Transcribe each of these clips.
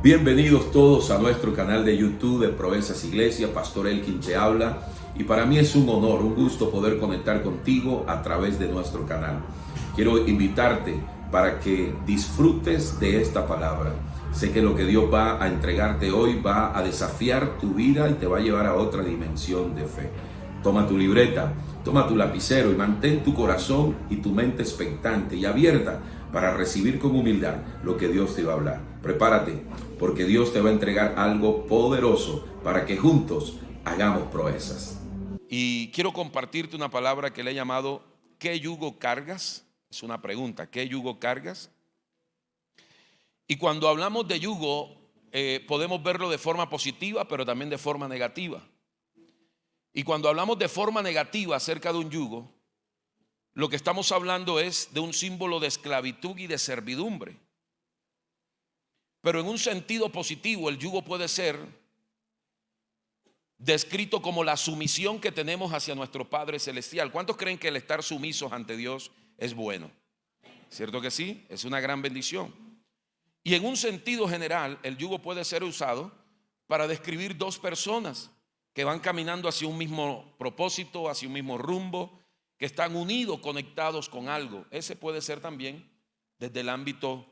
Bienvenidos todos a nuestro canal de YouTube de Proezas Iglesia. Pastor Elkin te habla y para mí es un honor, un gusto poder conectar contigo a través de nuestro canal. Quiero invitarte para que disfrutes de esta palabra. Sé que lo que Dios va a entregarte hoy va a desafiar tu vida y te va a llevar a otra dimensión de fe. Toma tu libreta, toma tu lapicero y mantén tu corazón y tu mente expectante y abierta para recibir con humildad lo que Dios te va a hablar. Prepárate, porque Dios te va a entregar algo poderoso para que juntos hagamos proezas. Y quiero compartirte una palabra que le he llamado ¿qué yugo cargas? Es una pregunta, ¿qué yugo cargas? Y cuando hablamos de yugo, podemos verlo de forma positiva, pero también de forma negativa. Y cuando hablamos de forma negativa acerca de un yugo, lo que estamos hablando es de un símbolo de esclavitud y de servidumbre. Pero en un sentido positivo, el yugo puede ser descrito como la sumisión que tenemos hacia nuestro Padre Celestial. ¿Cuántos creen que el estar sumisos ante Dios es bueno? ¿Cierto que sí? Es una gran bendición. Y en un sentido general, el yugo puede ser usado para describir dos personas que van caminando hacia un mismo propósito, hacia un mismo rumbo, que están unidos, conectados con algo. Ese puede ser también desde el ámbito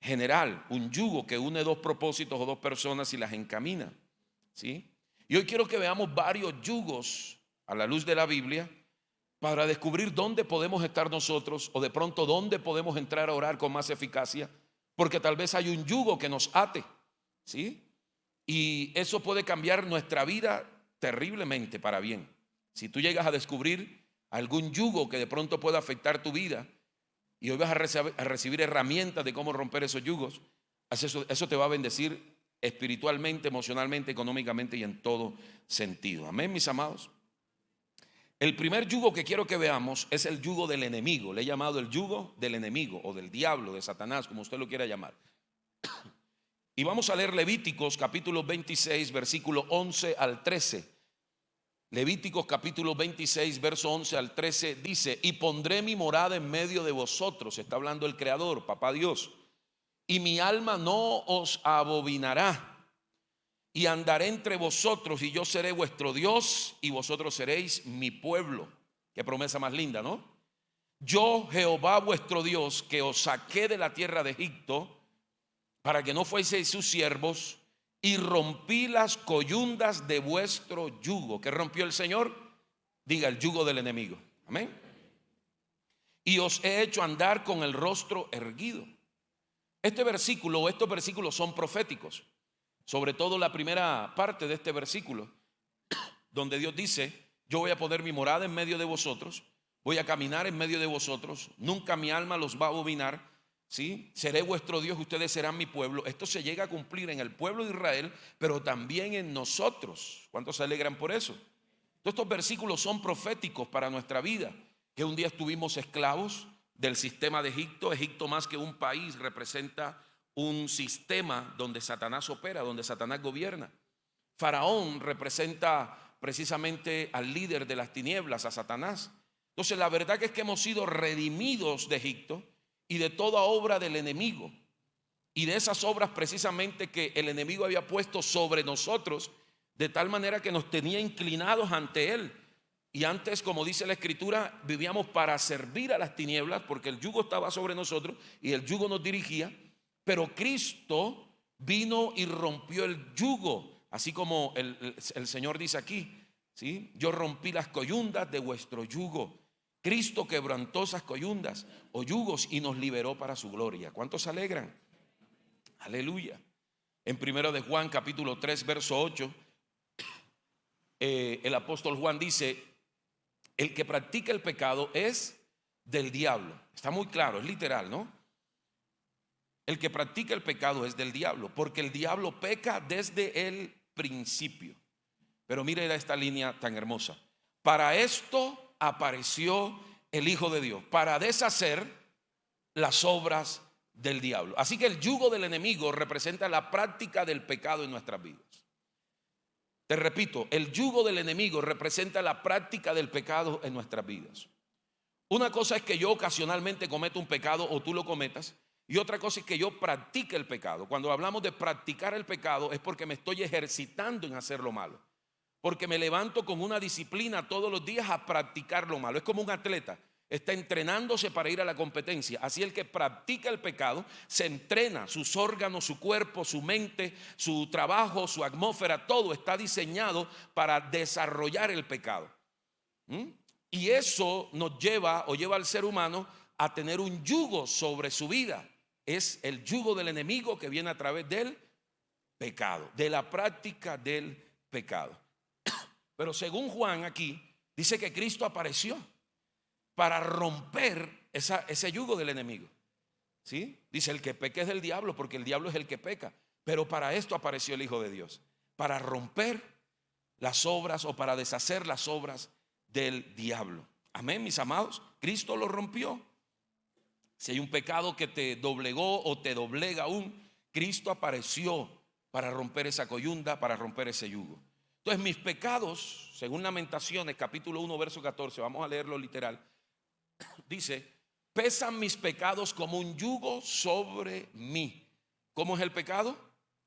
general, un yugo que une dos propósitos o dos personas y las encamina, ¿sí? Y hoy quiero que veamos varios yugos a la luz de la Biblia para descubrir dónde podemos estar nosotros o de pronto dónde podemos entrar a orar con más eficacia, porque tal vez hay un yugo que nos ate, ¿sí? Y eso puede cambiar nuestra vida terriblemente para bien. Si tú llegas a descubrir algún yugo que de pronto pueda afectar tu vida y hoy vas a recibir herramientas de cómo romper esos yugos, eso te va a bendecir espiritualmente, emocionalmente, económicamente y en todo sentido. Amén, mis amados. El primer yugo que quiero que veamos es el yugo del enemigo. Le he llamado el yugo del enemigo o del diablo, de Satanás, como usted lo quiera llamar. Y vamos a leer Levíticos capítulo 26, versículo 11 al 13. Levíticos capítulo 26, verso 11 al 13 dice: y pondré mi morada en medio de vosotros. Está hablando el Creador, Papá Dios. Y mi alma no os abominará. Y andaré entre vosotros y yo seré vuestro Dios y vosotros seréis mi pueblo. Qué promesa más linda, ¿no? Yo, Jehová vuestro Dios, que os saqué de la tierra de Egipto para que no fueseis sus siervos, y rompí las coyundas de vuestro yugo. ¿Qué rompió el Señor? Diga, el yugo del enemigo. Amén. Y os he hecho andar con el rostro erguido. Este versículo o estos versículos son proféticos. Sobre todo la primera parte de este versículo, donde Dios dice: yo voy a poner mi morada en medio de vosotros, voy a caminar en medio de vosotros, nunca mi alma los va a abominar, ¿sí? Seré vuestro Dios, ustedes serán mi pueblo. Esto se llega a cumplir en el pueblo de Israel, pero también en nosotros. ¿Cuántos se alegran por eso? Todos estos versículos son proféticos para nuestra vida, que un día estuvimos esclavos del sistema de Egipto. Egipto, más que un país, representa un sistema donde Satanás opera, donde Satanás gobierna. Faraón representa precisamente al líder de las tinieblas, a Satanás. Entonces la verdad que es que hemos sido redimidos de Egipto y de toda obra del enemigo, y de esas obras precisamente que el enemigo había puesto sobre nosotros, de tal manera que nos tenía inclinados ante él. Y antes, como dice la Escritura, vivíamos para servir a las tinieblas, porque el yugo estaba sobre nosotros y el yugo nos dirigía. Pero Cristo vino y rompió el yugo, así como el Señor dice aquí, ¿sí? Yo rompí las coyundas de vuestro yugo. Cristo quebrantó esas coyundas o yugos y nos liberó para su gloria. ¿Cuántos se alegran? Aleluya. En 1 de Juan capítulo 3 verso 8, el apóstol Juan dice: el que practica el pecado es del diablo. Está muy claro, es literal, ¿no? El que practica el pecado es del diablo, porque el diablo peca desde el principio. Pero mire esta línea tan hermosa: para esto apareció el Hijo de Dios, para deshacer las obras del diablo. Así que el yugo del enemigo representa la práctica del pecado en nuestras vidas. Te repito, el yugo del enemigo representa la práctica del pecado en nuestras vidas. Una cosa es que yo ocasionalmente cometo un pecado o tú lo cometas, y otra cosa es que yo practique el pecado. Cuando hablamos de practicar el pecado es porque me estoy ejercitando en hacer lo malo, porque me levanto con una disciplina todos los días a practicar lo malo. Es como un atleta, está entrenándose para ir a la competencia. Así el que practica el pecado se entrena, sus órganos, su cuerpo, su mente, su trabajo, su atmósfera, todo está diseñado para desarrollar el pecado. Y eso nos lleva o lleva al ser humano a tener un yugo sobre su vida. Es el yugo del enemigo que viene a través del pecado, de la práctica del pecado. Pero según Juan aquí, dice que Cristo apareció para romper ese yugo del enemigo. ¿Sí? Dice, el que peca es del diablo, porque el diablo es el que peca. Pero para esto apareció el Hijo de Dios, para romper las obras o para deshacer las obras del diablo. Amén, mis amados. Cristo lo rompió. Si hay un pecado que te doblegó o te doblega aún, Cristo apareció para romper esa coyunda, para romper ese yugo. Entonces mis pecados, según Lamentaciones capítulo 1 verso 14, vamos a leerlo literal, dice, pesan mis pecados como un yugo sobre mí. ¿Cómo es el pecado?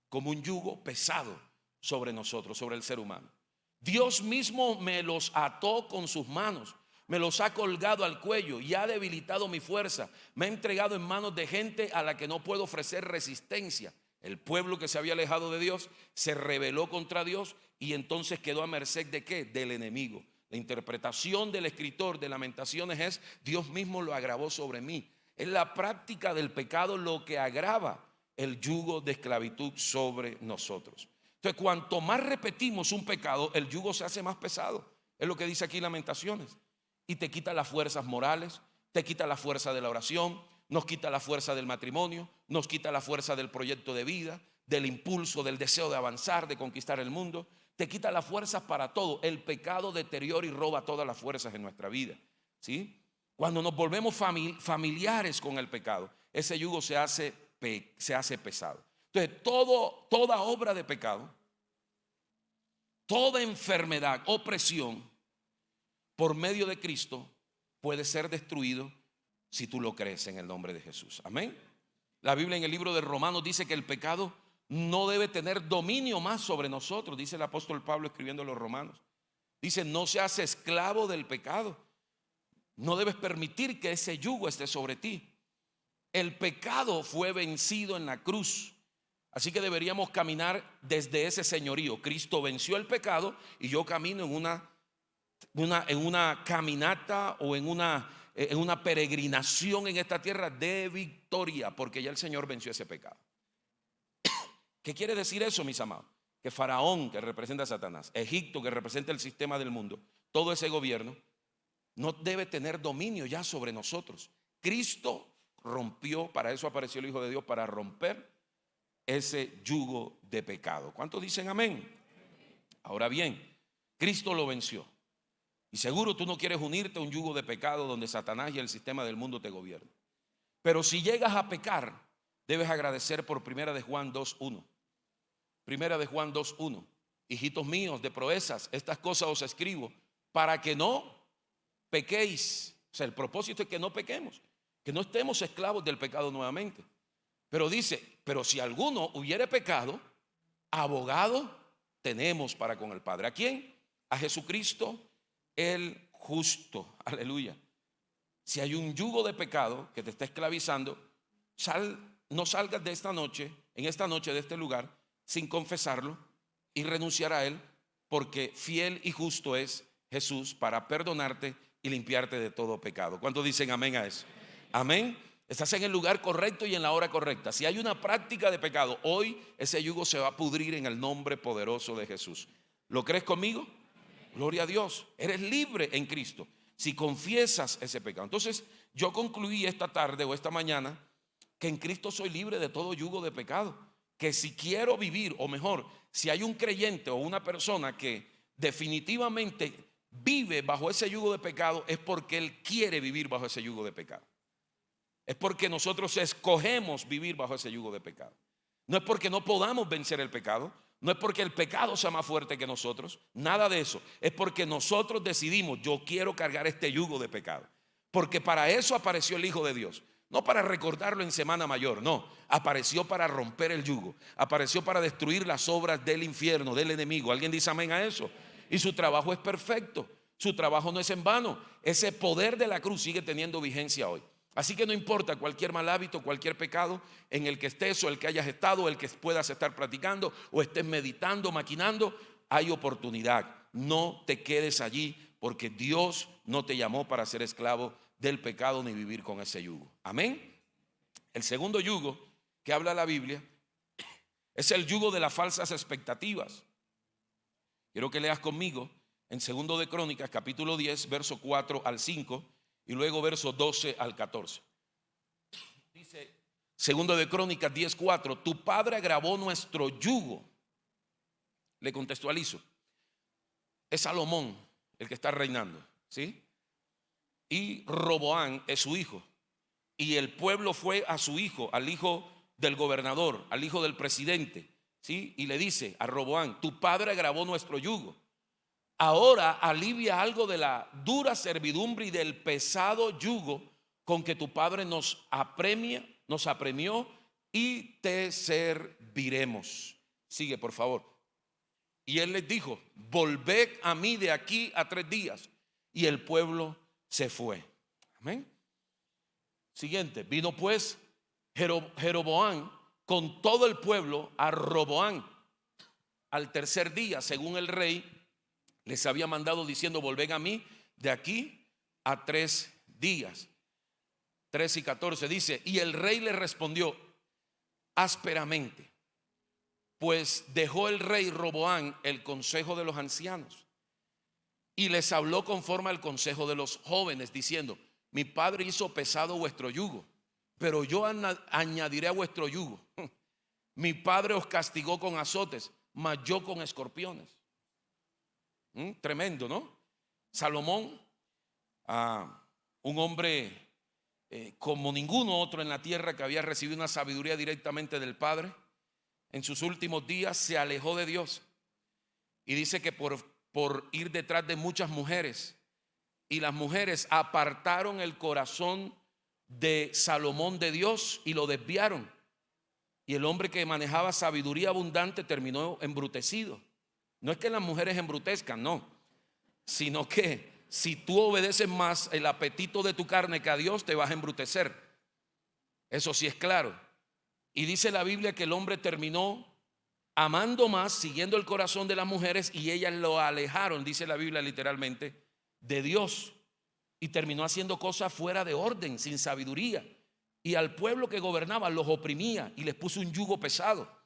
Como un yugo pesado sobre nosotros, sobre el ser humano. Dios mismo me los ató con sus manos, me los ha colgado al cuello y ha debilitado mi fuerza. Me ha entregado en manos de gente a la que no puedo ofrecer resistencia. El pueblo que se había alejado de Dios se rebeló contra Dios y entonces quedó a merced de ¿qué? Del enemigo. La interpretación del escritor de Lamentaciones es: Dios mismo lo agravó sobre mí. Es la práctica del pecado lo que agrava el yugo de esclavitud sobre nosotros. Entonces, cuanto más repetimos un pecado, el yugo se hace más pesado. Es lo que dice aquí Lamentaciones. Y te quita las fuerzas morales, te quita la fuerza de la oración, nos quita la fuerza del matrimonio, nos quita la fuerza del proyecto de vida, del impulso, del deseo de avanzar, de conquistar el mundo. Te quita las fuerzas para todo. El pecado deteriora y roba todas las fuerzas en nuestra vida, ¿sí? Cuando nos volvemos familiares con el pecado, ese yugo se hace pesado. Entonces, toda obra de pecado, toda enfermedad, opresión, por medio de Cristo, puede ser destruido si tú lo crees en el nombre de Jesús. Amén. La Biblia en el libro de Romanos dice que el pecado no debe tener dominio más sobre nosotros, dice el apóstol Pablo escribiendo a los romanos. Dice, no seas esclavo del pecado. No debes permitir que ese yugo esté sobre ti. El pecado fue vencido en la cruz. Así que deberíamos caminar desde ese señorío. Cristo venció el pecado y yo camino en una caminata o en una peregrinación en esta tierra de victoria, porque ya el Señor venció ese pecado. ¿Qué quiere decir eso, mis amados? Que Faraón, que representa a Satanás, Egipto, que representa el sistema del mundo, todo ese gobierno no debe tener dominio ya sobre nosotros. Cristo rompió, para eso apareció el Hijo de Dios, para romper ese yugo de pecado. ¿Cuántos dicen amén? Ahora bien, Cristo lo venció. Y seguro tú no quieres unirte a un yugo de pecado donde Satanás y el sistema del mundo te gobiernan. Pero si llegas a pecar, debes agradecer por Primera de Juan 2:1. Primera de Juan 2:1. Hijitos míos de proezas, estas cosas os escribo para que no pequéis. O sea, el propósito es que no pequemos, que no estemos esclavos del pecado nuevamente. Pero dice, pero si alguno hubiere pecado, abogado tenemos para con el Padre. ¿A quién? A Jesucristo el justo. Aleluya. Si hay un yugo de pecado que te está esclavizando, no salgas de esta noche, en esta noche de este lugar, sin confesarlo y renunciar a él, porque fiel y justo es Jesús para perdonarte y limpiarte de todo pecado. ¿Cuántos dicen amén a eso? Amén. Estás en el lugar correcto y en la hora correcta. Si hay una práctica de pecado, hoy ese yugo se va a pudrir en el nombre poderoso de Jesús. ¿Lo crees conmigo? Gloria a Dios. Eres libre en Cristo si confiesas ese pecado. Entonces yo concluí esta tarde o esta mañana que en Cristo soy libre de todo yugo de pecado. Que si quiero vivir, o mejor, si hay un creyente o una persona que definitivamente vive bajo ese yugo de pecado, es porque él quiere vivir bajo ese yugo de pecado. Es porque nosotros escogemos vivir bajo ese yugo de pecado. No es porque no podamos vencer el pecado, no es porque el pecado sea más fuerte que nosotros, nada de eso. Es porque nosotros decidimos, yo quiero cargar este yugo de pecado. Porque para eso apareció el Hijo de Dios, No para recordarlo en Semana Mayor, no. Apareció para romper el yugo. Apareció para destruir las obras del infierno, del enemigo. ¿Alguien dice amén a eso? Y su trabajo es perfecto. Su trabajo no es en vano. Ese poder de la cruz sigue teniendo vigencia hoy. Así que no importa cualquier mal hábito, cualquier pecado en el que estés o el que hayas estado, el que puedas estar practicando o estés meditando, maquinando, hay oportunidad. No te quedes allí porque Dios no te llamó para ser esclavo del pecado ni vivir con ese yugo. Amén. El segundo yugo que habla la Biblia es el yugo de las falsas expectativas. Quiero que leas conmigo en Segundo de Crónicas, capítulo 10, verso 4 al 5 y luego verso 12 al 14. Dice Segundo de Crónicas 10, 4: tu padre agravó nuestro yugo. Le contextualizo. Es Salomón el que está reinando, ¿sí? Y Roboán es su hijo. Y el pueblo fue a su hijo, al hijo del gobernador, al hijo del presidente, ¿sí? Y le dice a Roboán: tu padre agravó nuestro yugo. Ahora alivia algo de la dura servidumbre y del pesado yugo con que tu padre nos apremió y te serviremos. Sigue, por favor. Y él les dijo: volved a mí de aquí a 3 días. Y el pueblo se fue. Amén. Siguiente. Vino pues Jeroboam con todo el pueblo a Roboán al 3er día, según el rey les había mandado, diciendo: volved a mí de aquí a 3 días. 13 y 14 dice: y el rey le respondió ásperamente, pues dejó el rey Roboán el consejo de los ancianos y les habló conforme al consejo de los jóvenes, diciendo: mi padre hizo pesado vuestro yugo, pero yo añadiré a vuestro yugo. Mi padre os castigó con azotes, mas yo con escorpiones. Tremendo, ¿no? Salomón, un hombre como ninguno otro en la tierra, que había recibido una sabiduría directamente del Padre, en sus últimos días se alejó de Dios. Y dice que por ir detrás de muchas mujeres, y las mujeres apartaron el corazón de Salomón de Dios y lo desviaron. Y el hombre que manejaba sabiduría abundante terminó embrutecido. No es que las mujeres embrutezcan, no, sino que si tú obedeces más el apetito de tu carne que a Dios, te vas a embrutecer. Eso sí es claro. Y dice la Biblia que el hombre terminó amando más, siguiendo el corazón de las mujeres, y ellas lo alejaron, dice la Biblia literalmente, de Dios, y terminó haciendo cosas fuera de orden, sin sabiduría, y al pueblo que gobernaba los oprimía y les puso un yugo pesado.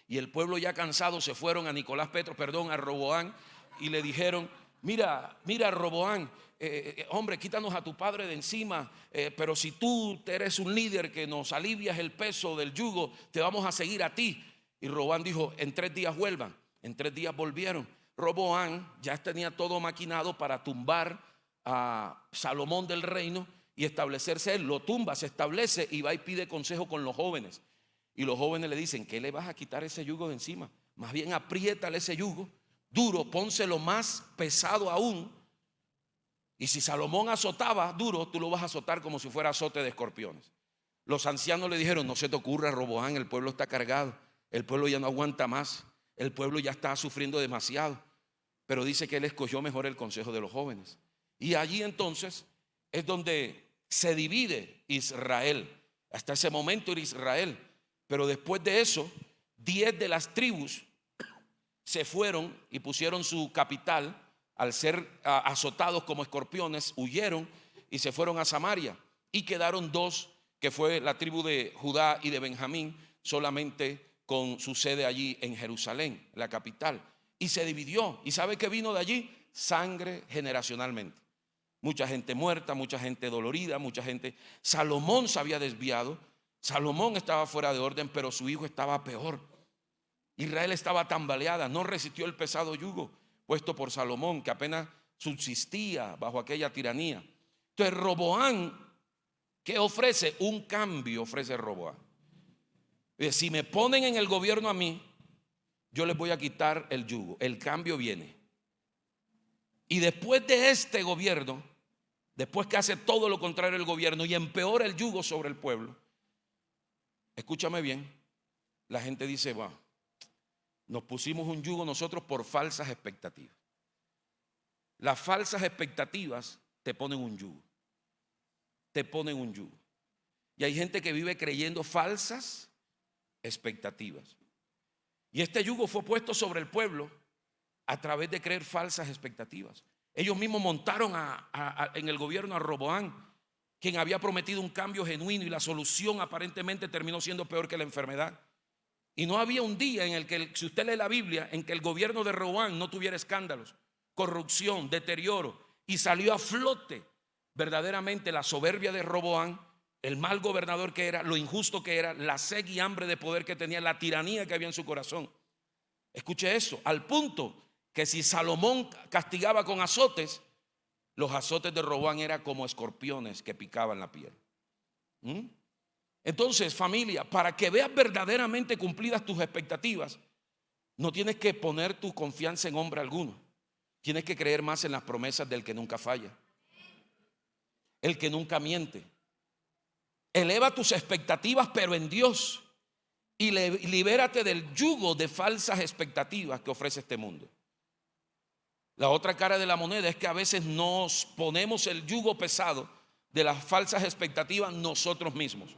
Y el pueblo, ya cansado, se fueron a Roboán, y le dijeron: mira Roboán, hombre, quítanos a tu padre de encima, pero si tú eres un líder que nos alivias el peso del yugo, te vamos a seguir a ti. Y Roboán dijo: en 3 días vuelvan. En 3 días volvieron. Roboán ya tenía todo maquinado para tumbar a Salomón del reino y establecerse él. Lo tumba, se establece y va y pide consejo con los jóvenes. Y los jóvenes le dicen: ¿qué le vas a quitar ese yugo de encima? Más bien apriétale ese yugo duro, pónselo más pesado aún. Y si Salomón azotaba duro, tú lo vas a azotar como si fuera azote de escorpiones. Los ancianos le dijeron: no se te ocurra, Roboán, el pueblo está cargado, el pueblo ya no aguanta más, el pueblo ya está sufriendo demasiado. Pero dice que él escogió mejor el consejo de los jóvenes. Y allí entonces es donde se divide Israel. Hasta ese momento era Israel, pero después de eso 10 de las tribus se fueron y pusieron su capital. Al ser azotados como escorpiones, huyeron y se fueron a Samaria, y quedaron 2, que fue la tribu de Judá y de Benjamín, solamente con su sede allí en Jerusalén, la capital. Y se dividió. ¿Y sabe qué vino de allí? Sangre generacionalmente. Mucha gente muerta, mucha gente dolorida, mucha gente. Salomón se había desviado, Salomón estaba fuera de orden, pero su hijo estaba peor. Israel estaba tambaleada, no resistió el pesado yugo puesto por Salomón, que apenas subsistía bajo aquella tiranía. Entonces Roboán, ¿qué ofrece? Un cambio ofrece Roboán. Si me ponen en el gobierno a mí, yo les voy a quitar el yugo. El cambio viene. Y después de este gobierno después que hace todo lo contrario el gobierno y empeora el yugo sobre el pueblo, escúchame bien, la gente dice, va, nos pusimos un yugo nosotros por falsas expectativas. Las falsas expectativas te ponen un yugo. Te ponen un yugo. Y hay gente que vive creyendo falsas expectativas. Y este yugo fue puesto sobre el pueblo a través de creer falsas expectativas. Ellos mismos montaron en el gobierno a Roboam, quien había prometido un cambio genuino, y la solución aparentemente terminó siendo peor que la enfermedad. Y no había un día en el que, si usted lee la Biblia, en que el gobierno de Roboam no tuviera escándalos, corrupción, deterioro, y salió a flote verdaderamente la soberbia de Roboam, el mal gobernador que era, lo injusto que era, la sed y hambre de poder que tenía, la tiranía que había en su corazón. Escuche eso, al punto que si Salomón castigaba con azotes, los azotes de Roboam eran como escorpiones que picaban la piel. Entonces, familia, para que veas verdaderamente cumplidas tus expectativas, no tienes que poner tu confianza en hombre alguno. Tienes que creer más en las promesas del que nunca falla, el que nunca miente. Eleva tus expectativas, pero en Dios, y libérate del yugo de falsas expectativas que ofrece este mundo. La otra cara de la moneda es que a veces nos ponemos el yugo pesado de las falsas expectativas nosotros mismos,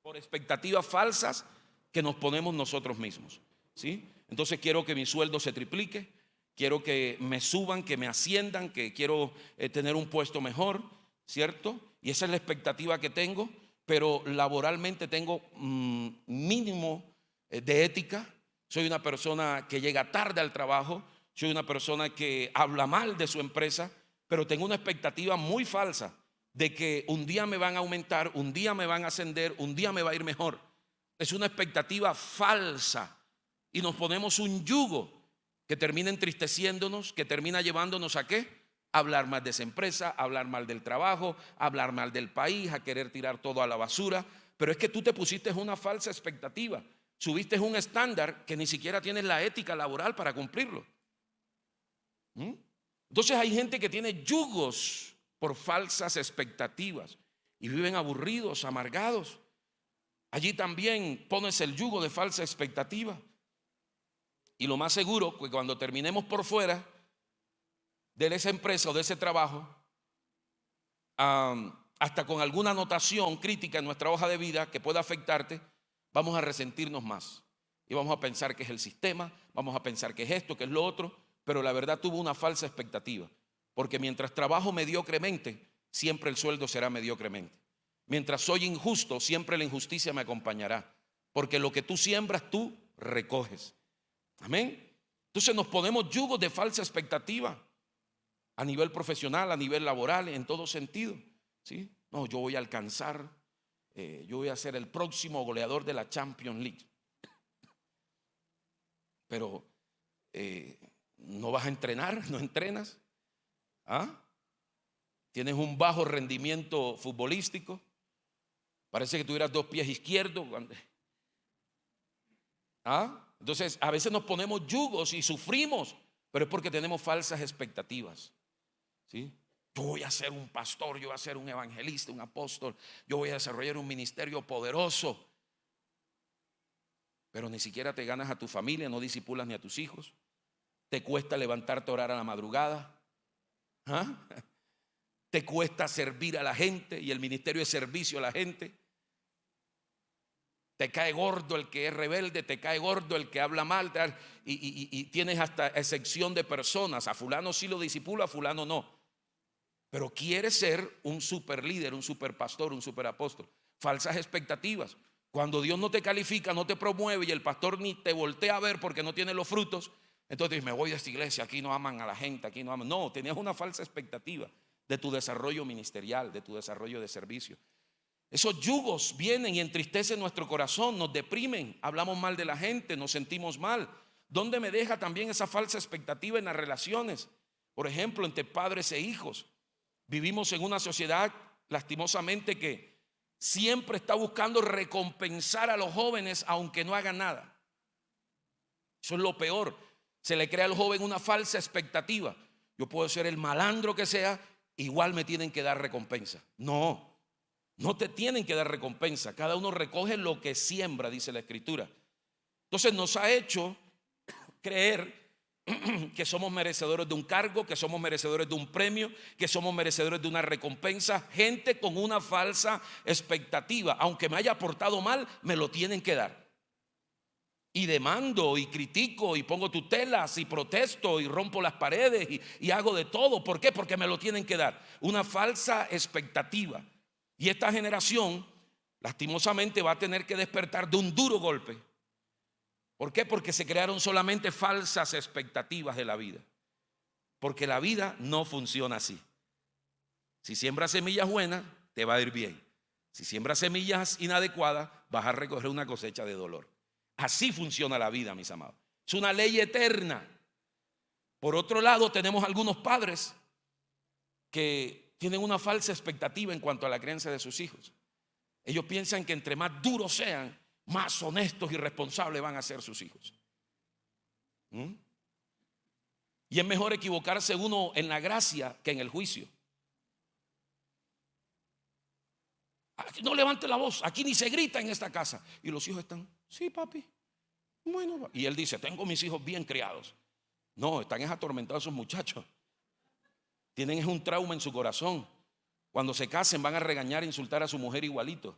por expectativas falsas que nos ponemos nosotros mismos, ¿sí? Entonces quiero que mi sueldo se triplique, quiero que me suban, que me asciendan, que quiero tener un puesto mejor, ¿cierto? Y esa es la expectativa que tengo, pero laboralmente tengo mínimo de ética. Soy una persona que llega tarde al trabajo, soy una persona que habla mal de su empresa, pero tengo una expectativa muy falsa de que un día me van a aumentar, un día me van a ascender, un día me va a ir mejor. Es una expectativa falsa y nos ponemos un yugo que termina entristeciéndonos, que termina llevándonos ¿a qué? A hablar mal de esa empresa, a hablar mal del trabajo, a hablar mal del país, a querer tirar todo a la basura. Pero es que tú te pusiste una falsa expectativa, subiste un estándar que ni siquiera tienes la ética laboral para cumplirlo. Entonces hay gente que tiene yugos por falsas expectativas y viven aburridos, amargados. Allí también pones el yugo de falsa expectativa. Y lo más seguro que cuando terminemos por fuera de esa empresa o de ese trabajo, hasta con alguna anotación crítica en nuestra hoja de vida que pueda afectarte, vamos a resentirnos más y vamos a pensar que es el sistema, vamos a pensar que es esto, que es lo otro. Pero la verdad tuvo una falsa expectativa, porque mientras trabajo mediocremente, siempre el sueldo será mediocremente. Mientras soy injusto, siempre la injusticia me acompañará, porque lo que tú siembras, tú recoges. Amén. Entonces nos ponemos yugos de falsa expectativa a nivel profesional, a nivel laboral, en todo sentido, ¿sí? No, yo voy a alcanzar, yo voy a ser el próximo goleador de la Champions League. Pero no vas a entrenar, no entrenas. Tienes un bajo rendimiento futbolístico, parece que tuvieras dos pies izquierdos. Entonces a veces nos ponemos yugos y sufrimos, pero es porque tenemos falsas expectativas, ¿sí? Yo voy a ser un pastor, yo voy a ser un evangelista, un apóstol, yo voy a desarrollar un ministerio poderoso, pero ni siquiera te ganas a tu familia, no disipulas ni a tus hijos. Te cuesta levantarte a orar a la madrugada. Te cuesta servir a la gente y el ministerio es servicio a la gente. Te cae gordo el que es rebelde, te cae gordo el que habla mal, y tienes hasta excepción de personas. A fulano sí lo disipula, a fulano no. Pero quieres ser un super líder, un super pastor, un super apóstol. Falsas expectativas. Cuando Dios no te califica, no te promueve y el pastor ni te voltea a ver porque no tiene los frutos, entonces me voy de esta iglesia, aquí no aman a la gente, aquí no aman. No, tenías una falsa expectativa de tu desarrollo ministerial, de tu desarrollo de servicio. Esos yugos vienen y entristecen nuestro corazón, nos deprimen, hablamos mal de la gente, nos sentimos mal. ¿Dónde me deja también esa falsa expectativa en las relaciones? Por ejemplo, entre padres e hijos. Vivimos en una sociedad, lastimosamente, que siempre está buscando recompensar a los jóvenes aunque no hagan nada. Eso es lo peor. Se le crea al joven una falsa expectativa. Yo puedo ser el malandro que sea, igual me tienen que dar recompensa. No, no te tienen que dar recompensa. Cada uno recoge lo que siembra, dice la Escritura. Entonces nos ha hecho creer que somos merecedores de un cargo, que somos merecedores de un premio, que somos merecedores de una recompensa. Gente con una falsa expectativa. Aunque me haya portado mal, me lo tienen que dar. Y demando y critico y pongo tutelas y protesto y rompo las paredes y hago de todo. ¿Por qué? Porque me lo tienen que dar. Una falsa expectativa. Y esta generación lastimosamente va a tener que despertar de un duro golpe. ¿Por qué? Porque se crearon solamente falsas expectativas de la vida. Porque la vida no funciona así. Si siembras semillas buenas, te va a ir bien. Si siembras semillas inadecuadas, vas a recoger una cosecha de dolor. Así funciona la vida, mis amados. Es una ley eterna. Por otro lado, tenemos algunos padres que tienen una falsa expectativa en cuanto a la crianza de sus hijos. Ellos piensan que entre más duros sean, más honestos y responsables van a ser sus hijos. Y es mejor equivocarse uno en la gracia que en el juicio. No levante la voz, aquí ni se grita en esta casa. Y los hijos están, sí, papi, bueno. Y él dice, tengo mis hijos bien criados. No, están atormentados esos muchachos. Tienen un trauma en su corazón. Cuando se casen van a regañar e insultar a su mujer igualito.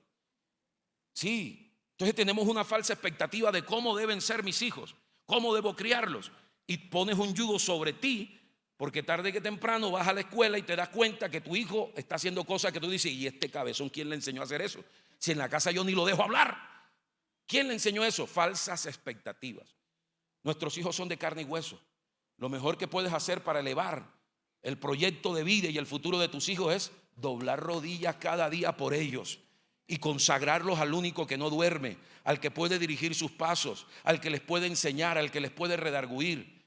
Sí. Entonces tenemos una falsa expectativa de cómo deben ser mis hijos, cómo debo criarlos. Y pones un yugo sobre ti, porque tarde que temprano vas a la escuela y te das cuenta que tu hijo está haciendo cosas que tú dices, ¿y este cabezón quién le enseñó a hacer eso? Si en la casa yo ni lo dejo hablar. ¿Quién le enseñó eso? Falsas expectativas. Nuestros hijos son de carne y hueso. Lo mejor que puedes hacer para elevar el proyecto de vida y el futuro de tus hijos es doblar rodillas cada día por ellos y consagrarlos al único que no duerme, al que puede dirigir sus pasos, al que les puede enseñar, al que les puede redarguir.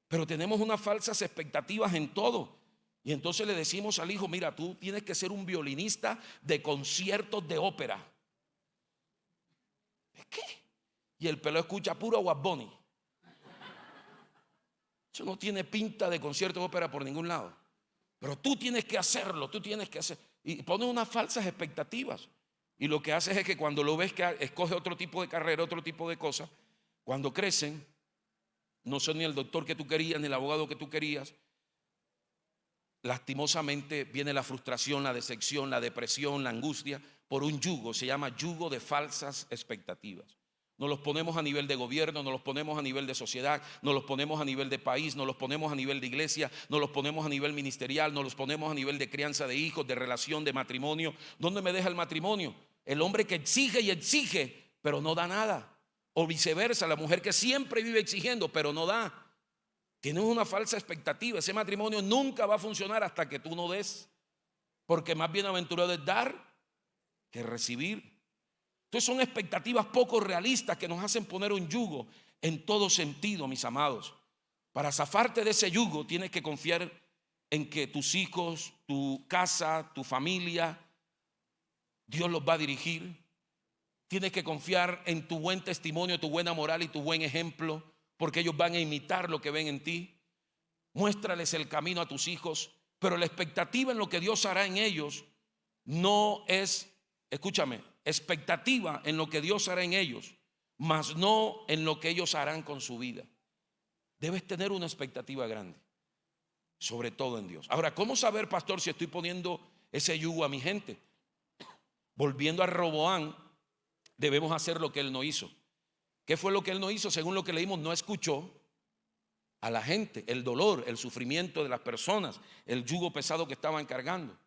Pero tenemos unas falsas expectativas en todo. Y entonces le decimos al hijo, mira, tú tienes que ser un violinista de conciertos de ópera. ¿Qué? Y el pelado escucha puro Bad Bunny. Eso no tiene pinta de concierto de ópera por ningún lado. Pero tú tienes que hacerlo, tú tienes que hacer. Y pones unas falsas expectativas. Y lo que haces es que cuando lo ves que escoge otro tipo de carrera, otro tipo de cosas, cuando crecen, no son ni el doctor que tú querías, ni el abogado que tú querías. Lastimosamente viene la frustración, la decepción, la depresión, la angustia por un yugo. Se llama yugo de falsas expectativas. Nos los ponemos a nivel de gobierno, nos los ponemos a nivel de sociedad, nos los ponemos a nivel de país, nos los ponemos a nivel de iglesia, nos los ponemos a nivel ministerial, nos los ponemos a nivel de crianza de hijos, de relación, de matrimonio. ¿Dónde me deja el matrimonio? El hombre que exige y exige, pero no da nada. O viceversa, la mujer que siempre vive exigiendo, pero no da. Tienes una falsa expectativa. Ese matrimonio nunca va a funcionar hasta que tú no des. Porque más bienaventurado es dar que recibir. Entonces son expectativas poco realistas que nos hacen poner un yugo en todo sentido, mis amados. Para zafarte de ese yugo tienes que confiar en que tus hijos, tu casa, tu familia, Dios los va a dirigir. Tienes que confiar en tu buen testimonio, tu buena moral y tu buen ejemplo, porque ellos van a imitar lo que ven en ti. Muéstrales el camino a tus hijos, pero la expectativa en lo que Dios hará en ellos no es, escúchame, expectativa en lo que Dios hará en ellos, mas no en lo que ellos harán con su vida. Debes tener una expectativa grande, sobre todo en Dios. Ahora, ¿cómo saber, pastor, si estoy poniendo ese yugo a mi gente? Volviendo a Roboam, debemos hacer lo que él no hizo. ¿Qué fue lo que él no hizo? Según lo que leímos, no escuchó a la gente, el dolor, el sufrimiento de las personas, el yugo pesado que estaban cargando.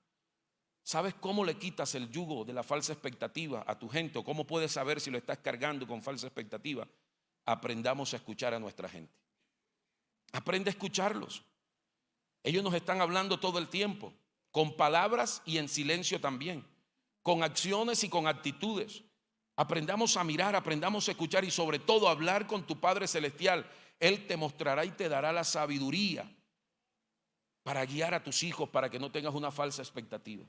¿Sabes cómo le quitas el yugo de la falsa expectativa a tu gente? ¿O cómo puedes saber si lo estás cargando con falsa expectativa? Aprendamos a escuchar a nuestra gente. Aprende a escucharlos. Ellos nos están hablando todo el tiempo, con palabras y en silencio también, con acciones y con actitudes. Aprendamos a mirar, aprendamos a escuchar y sobre todo a hablar con tu Padre Celestial. Él te mostrará y te dará la sabiduría para guiar a tus hijos, para que no tengas una falsa expectativa.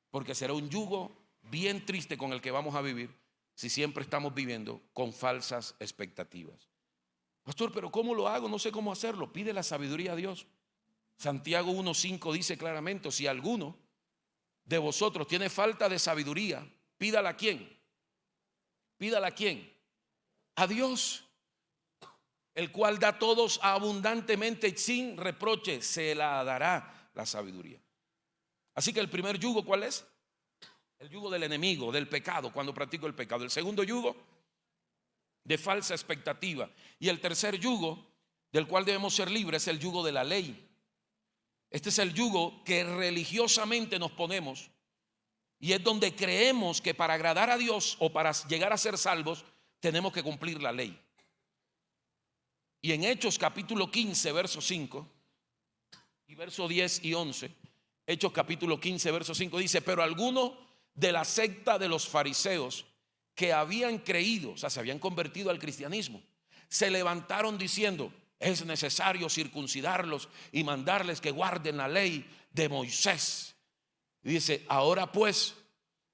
Porque será un yugo bien triste con el que vamos a vivir si siempre estamos viviendo con falsas expectativas. Pastor, pero ¿cómo lo hago? No sé cómo hacerlo. Pide la sabiduría a Dios. Santiago 1:5 dice claramente: si alguno de vosotros tiene falta de sabiduría, pídala a quién. Pídala a quién. A Dios, el cual da a todos abundantemente y sin reproche, se la dará la sabiduría. Así que el primer yugo, ¿cuál es? El yugo del enemigo, del pecado, cuando practico el pecado. El segundo yugo, de falsa expectativa. Y el tercer yugo, del cual debemos ser libres, es el yugo de la ley. Este es el yugo que religiosamente nos ponemos, y es donde creemos que para agradar a Dios o para llegar a ser salvos tenemos que cumplir la ley. Y en Hechos capítulo 15 verso 5 y verso 10 y 11, Hechos capítulo 15 verso 5 dice: pero algunos de la secta de los fariseos que habían creído, o sea, se habían convertido al cristianismo, se levantaron diciendo: es necesario circuncidarlos y mandarles que guarden la ley de Moisés. Y dice: ahora pues,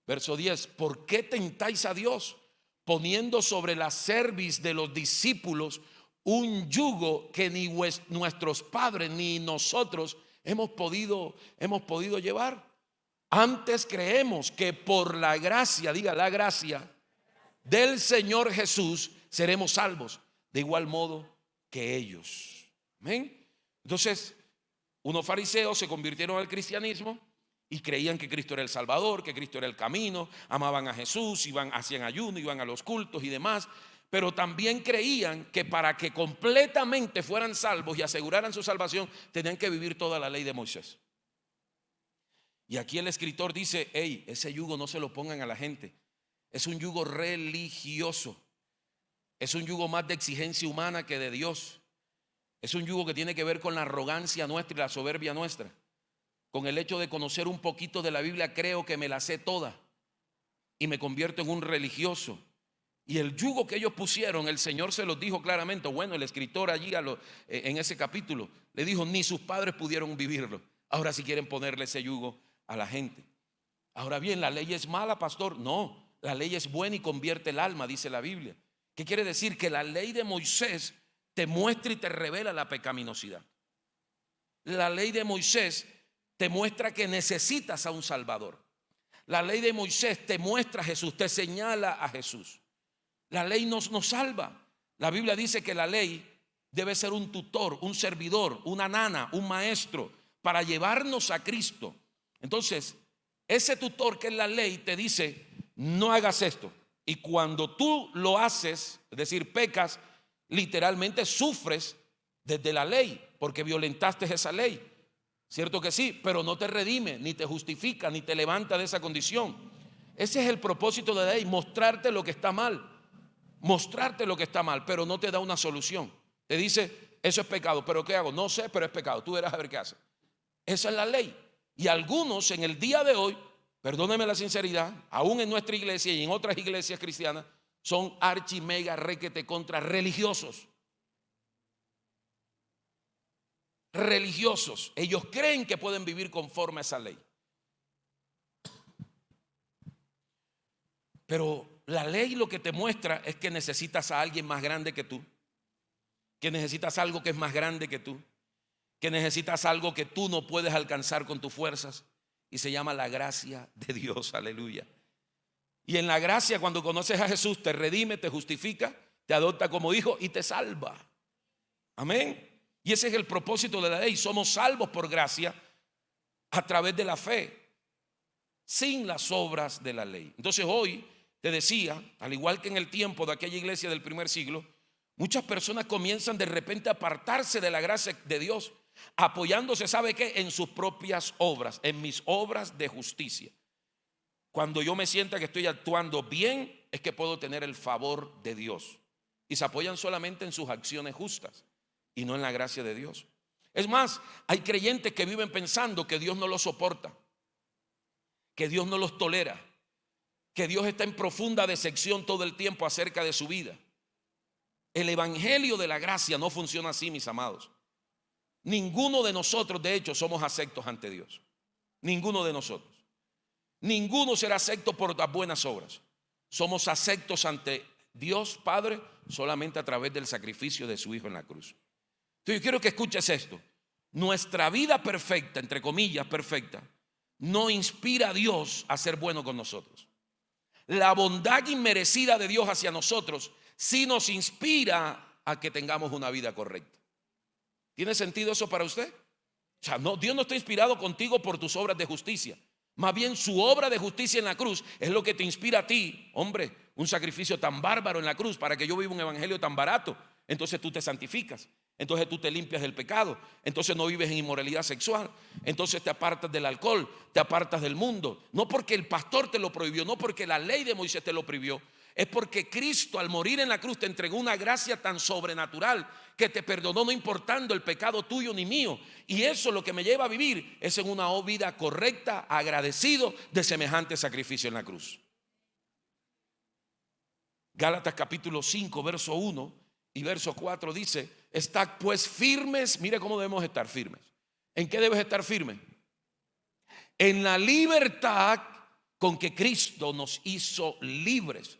verso 10, ¿por qué tentáis a Dios poniendo sobre la cerviz de los discípulos un yugo que ni nuestros padres ni nosotros hemos podido llevar? Antes creemos que por la gracia, diga la gracia del Señor Jesús, seremos salvos, de igual modo que ellos. Amén. Entonces, unos fariseos se convirtieron al cristianismo y creían que Cristo era el Salvador, que Cristo era el camino, amaban a Jesús, hacían ayuno, iban a los cultos y demás. Pero también creían que para que completamente fueran salvos y aseguraran su salvación, tenían que vivir toda la ley de Moisés. Y aquí el escritor dice: hey, ese yugo no se lo pongan a la gente. Es un yugo religioso. Es un yugo más de exigencia humana que de Dios. Es un yugo que tiene que ver con la arrogancia nuestra y la soberbia nuestra. Con el hecho de conocer un poquito de la Biblia, creo que me la sé toda y me convierto en un religioso. Y el yugo que ellos pusieron, el Señor se los dijo claramente. Bueno, el escritor allí en ese capítulo le dijo: ni sus padres pudieron vivirlo. Ahora si quieren ponerle ese yugo a la gente. Ahora bien, ¿la ley es mala, pastor? No, la ley es buena y convierte el alma, dice la Biblia. ¿Qué quiere decir? Que la ley de Moisés te muestra y te revela la pecaminosidad. La ley de Moisés te muestra que necesitas a un Salvador. La ley de Moisés te muestra a Jesús, te señala a Jesús. La ley nos salva. La Biblia dice que la ley debe ser un tutor, un servidor, una nana, un maestro para llevarnos a Cristo. Entonces, ese tutor que es la ley te dice: no hagas esto. Y cuando tú lo haces, es decir, pecas, literalmente sufres desde la ley, porque violentaste esa ley. Cierto que sí, pero no te redime, ni te justifica, ni te levanta de esa condición. Ese es el propósito de la ley: mostrarte lo que está mal. Mostrarte lo que está mal, pero no te da una solución. Te dice: eso es pecado, pero ¿qué hago? No sé, pero es pecado. Tú verás a ver qué haces. Esa es la ley. Y algunos en el día de hoy, perdónenme la sinceridad, aún en nuestra iglesia y en otras iglesias cristianas, son archi mega requete contra religiosos. Religiosos. Ellos creen que pueden vivir conforme a esa ley. Pero la ley lo que te muestra es que necesitas a alguien más grande que tú, que necesitas algo que es más grande que tú, que necesitas algo que tú no puedes alcanzar con tus fuerzas, y se llama la gracia de Dios. Aleluya. Y en la gracia, cuando conoces a Jesús, te redime, te justifica, te adopta como hijo y te salva. Amén. Y ese es el propósito de la ley. Somos salvos por gracia a través de la fe, sin las obras de la ley. Entonces hoy te decía, al igual que en el tiempo de aquella iglesia del primer siglo, muchas personas comienzan de repente a apartarse de la gracia de Dios, apoyándose, ¿sabe qué? En sus propias obras, en mis obras de justicia. Cuando yo me sienta que estoy actuando bien, es que puedo tener el favor de Dios. Y se apoyan solamente en sus acciones justas y no en la gracia de Dios. Es más, hay creyentes que viven pensando que Dios no los soporta, que Dios no los tolera, que Dios está en profunda decepción todo el tiempo acerca de su vida. El evangelio de la gracia no funciona así, mis amados. Ninguno de nosotros, de hecho, somos aceptos ante Dios. Ninguno de nosotros. Ninguno será acepto por las buenas obras. Somos aceptos ante Dios Padre solamente a través del sacrificio de su Hijo en la cruz. Entonces yo quiero que escuches esto. nuestra vida perfecta, entre comillas perfecta, no inspira a Dios a ser bueno con nosotros. La bondad inmerecida de Dios hacia nosotros sí nos inspira a que tengamos una vida correcta. ¿Tiene sentido eso para usted? O sea, no, Dios no está inspirado contigo por tus obras de justicia. Más bien su obra de justicia en la cruz es lo que te inspira a ti. Hombre, un sacrificio tan bárbaro en la cruz para que yo viva un evangelio tan barato. Entonces tú te santificas, entonces tú te limpias del pecado, entonces no vives en inmoralidad sexual, entonces te apartas del alcohol, te apartas del mundo. No porque el pastor te lo prohibió, no porque la ley de Moisés te lo prohibió. Es porque Cristo al morir en la cruz te entregó una gracia tan sobrenatural que te perdonó no importando el pecado tuyo ni mío. Y eso lo que me lleva a vivir es en una vida correcta, agradecido de semejante sacrificio en la cruz. Gálatas capítulo 5 verso 1 y verso 4 dice: estad pues firmes. Mire cómo debemos estar firmes. ¿En qué debes estar firme? En la libertad con que Cristo nos hizo libres.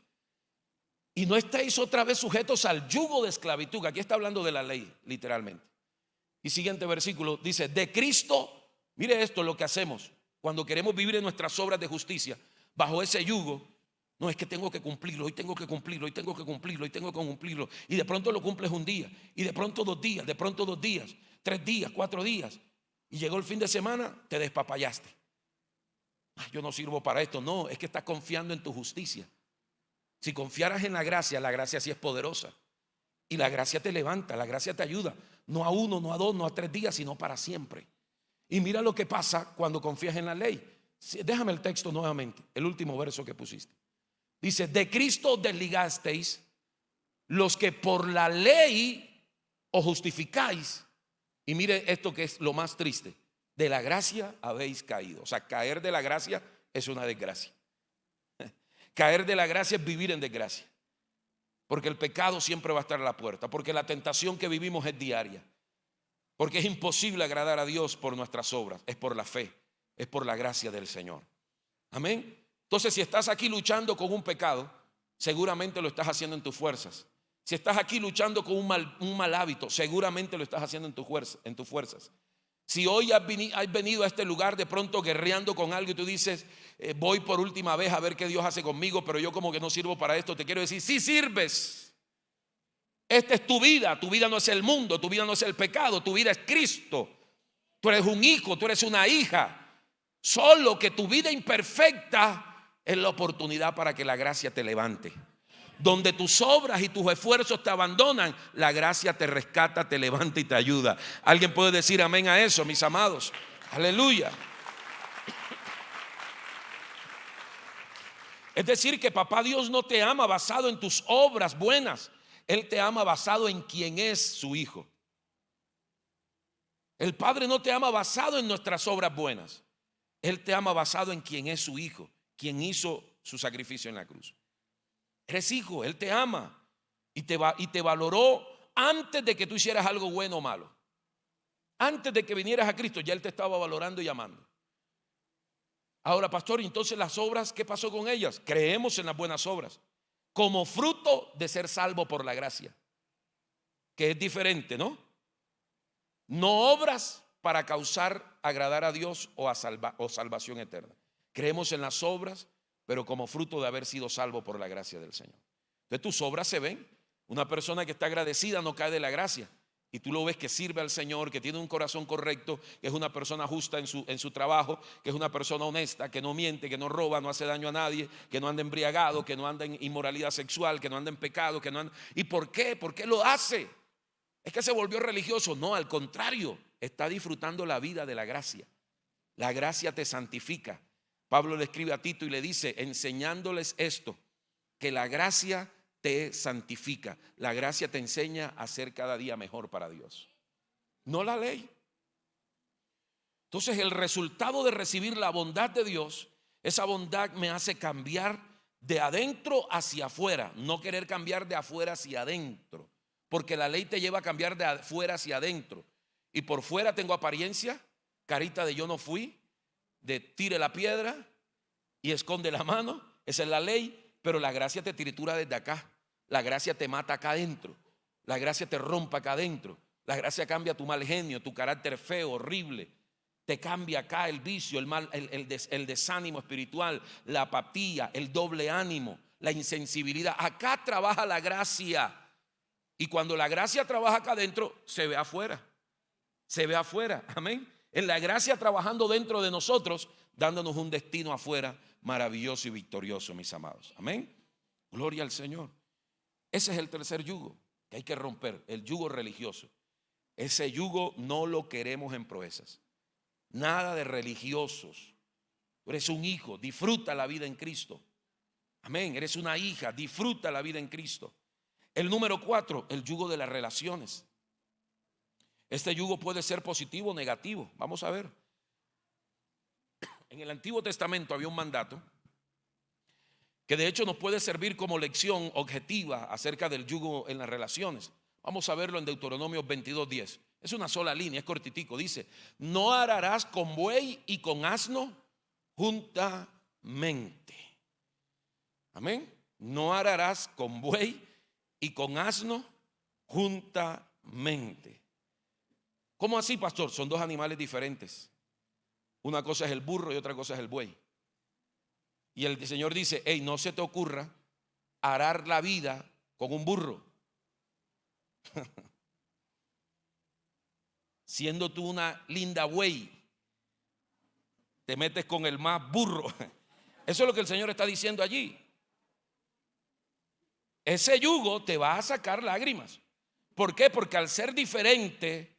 Y no estáis otra vez sujetos al yugo de esclavitud. Aquí está hablando de la ley, literalmente. Y siguiente versículo dice: de Cristo, mire esto, lo que hacemos cuando queremos vivir en nuestras obras de justicia bajo ese yugo. No, es que tengo que cumplirlo, hoy tengo que cumplirlo, hoy tengo que cumplirlo, hoy tengo que cumplirlo. Y de pronto lo cumples un día, y de pronto 2 días, de pronto 2 días, 3 días, 4 días. Y llegó el fin de semana, te despapallaste. Yo no sirvo para esto. No, es que estás confiando en tu justicia. Si confiaras en la gracia sí es poderosa. Y la gracia te levanta, la gracia te ayuda. No a 1, no a 2, no a 3 días, sino para siempre. Y mira lo que pasa cuando confías en la ley. Déjame el texto nuevamente, el último verso que pusiste. Dice: de Cristo desligasteis los que por la ley os justificáis. Y mire esto que es lo más triste: de la gracia habéis caído. O sea, caer de la gracia es una desgracia. Caer de la gracia es vivir en desgracia. Porque el pecado siempre va a estar a la puerta. Porque la tentación que vivimos es diaria. Porque es imposible agradar a Dios por nuestras obras. Es por la fe, es por la gracia del Señor. Amén. Entonces, si estás aquí luchando con un pecado, seguramente lo estás haciendo en tus fuerzas. Si estás aquí luchando con un mal hábito, seguramente lo estás haciendo en tus fuerzas. Si hoy has venido a este lugar de pronto guerreando con algo y tú dices: voy por última vez a ver qué Dios hace conmigo, pero yo como que no sirvo para esto, te quiero decir: sí sirves. Esta es tu vida no es el mundo, tu vida no es el pecado, tu vida es Cristo. Tú eres un hijo, tú eres una hija. Solo que tu vida imperfecta es la oportunidad para que la gracia te levante. Donde tus obras y tus esfuerzos te abandonan, la gracia te rescata, te levanta y te ayuda. ¿Alguien puede decir amén a eso, mis amados? Aleluya. Es decir, que papá Dios no te ama basado en tus obras buenas. Él te ama basado en quien es su hijo. El Padre no te ama basado en nuestras obras buenas. Él te ama basado en quien es su hijo, quien hizo su sacrificio en la cruz. Eres hijo, Él te ama y te valoró antes de que tú hicieras algo bueno o malo. Antes de que vinieras a Cristo, ya Él te estaba valorando y amando. Ahora, pastor, entonces las obras, ¿qué pasó con ellas? Creemos en las buenas obras como fruto de ser salvo por la gracia, que es diferente, ¿no? No obras para causar agradar a Dios o salvación eterna. Creemos en las obras, pero como fruto de haber sido salvo por la gracia del Señor. Entonces tus obras se ven. Una persona que está agradecida no cae de la gracia. Y tú lo ves que sirve al Señor, que tiene un corazón correcto, que es una persona justa en su trabajo, que es una persona honesta, que no miente, que no roba, no hace daño a nadie, que no anda embriagado, que no anda en inmoralidad sexual, que no anda en pecado, que no anda... ¿Y por qué? ¿Por qué lo hace? ¿Es que se volvió religioso? No, al contrario, está disfrutando la vida de la gracia. La gracia te santifica. Pablo le escribe a Tito y le dice, enseñándoles esto, que la gracia te santifica. La gracia te enseña a ser cada día mejor para Dios, no la ley. Entonces el resultado de recibir la bondad de Dios, esa bondad me hace cambiar de adentro hacia afuera, no querer cambiar de afuera hacia adentro, porque la ley te lleva a cambiar de afuera hacia adentro. Y por fuera tengo apariencia, carita de yo no fui, de tire la piedra y esconde la mano, esa es la ley. Pero la gracia te tritura desde acá. La gracia te mata acá adentro. La gracia te rompe acá adentro. La gracia cambia tu mal genio, tu carácter feo, horrible. Te cambia acá el vicio, el desánimo espiritual, la apatía, el doble ánimo, la insensibilidad. Acá trabaja la gracia. Y cuando la gracia trabaja acá adentro, se ve afuera. Se ve afuera, amén. En la gracia trabajando dentro de nosotros, dándonos un destino afuera maravilloso y victorioso, mis amados. Amén. Gloria al Señor. Ese es el tercer yugo que hay que romper, el yugo religioso. Ese yugo no lo queremos en Proezas. Nada de religiosos. Tú eres un hijo, disfruta la vida en Cristo. Amén. Eres una hija, disfruta la vida en Cristo. El número 4, el yugo de las relaciones. Este yugo puede ser positivo o negativo. Vamos a ver. En el Antiguo Testamento había un mandato que de hecho nos puede servir como lección objetiva acerca del yugo en las relaciones. Vamos a verlo en Deuteronomio 22:10. Es una sola línea, es cortitico. Dice: no ararás con buey y con asno juntamente. Amén. No ararás con buey y con asno juntamente. ¿Cómo así, pastor? Son dos animales diferentes. Una cosa es el burro y otra cosa es el buey. Y el Señor dice: hey, no se te ocurra arar la vida con un burro. Siendo tú una linda buey, te metes con el más burro. Eso es lo que el Señor está diciendo allí. Ese yugo te va a sacar lágrimas. ¿Por qué? Porque al ser diferente,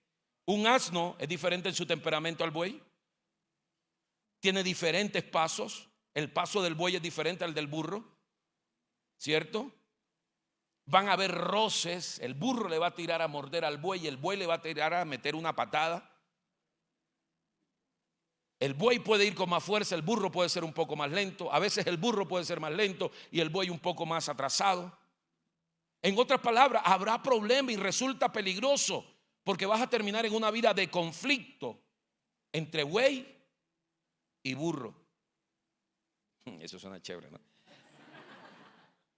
un asno es diferente en su temperamento al buey. Tiene diferentes pasos. El paso del buey es diferente al del burro, ¿cierto? Van a haber roces. El burro le va a tirar a morder al buey y el buey le va a tirar a meter una patada. El buey puede ir con más fuerza, el burro puede ser un poco más lento. A veces el burro puede ser más lento y el buey un poco más atrasado. En otras palabras, habrá problema y resulta peligroso, porque vas a terminar en una vida de conflicto entre buey y burro. Eso suena chévere, ¿no?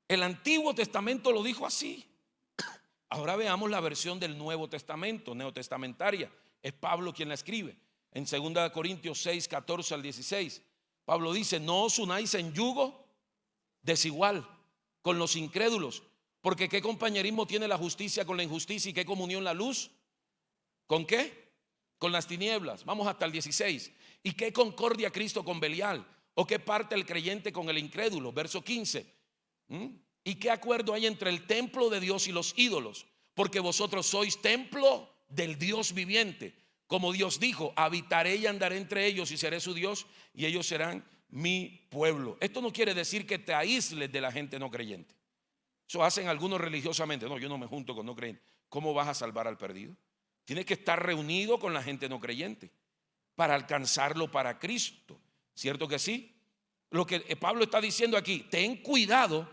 El Antiguo Testamento lo dijo así. Ahora veamos la versión del Nuevo Testamento, neotestamentaria. Es Pablo quien la escribe. En 2 Corintios 6, 14 al 16, Pablo dice: no os unáis en yugo desigual con los incrédulos, porque ¿qué compañerismo tiene la justicia con la injusticia y qué comunión la luz? ¿Con qué? Con las tinieblas. Vamos hasta el 16. ¿Y qué concordia Cristo con Belial? ¿O qué parte el creyente con el incrédulo? Verso 15. ¿Y qué acuerdo hay entre el templo de Dios y los ídolos? Porque vosotros sois templo del Dios viviente. Como Dios dijo: habitaré y andaré entre ellos y seré su Dios y ellos serán mi pueblo. Esto no quiere decir que te aísles de la gente no creyente. Eso hacen algunos religiosamente. No, yo no me junto con no creyentes. ¿Cómo vas a salvar al perdido? Tienes que estar reunido con la gente no creyente para alcanzarlo para Cristo. ¿Cierto que sí? Lo que Pablo está diciendo aquí: ten cuidado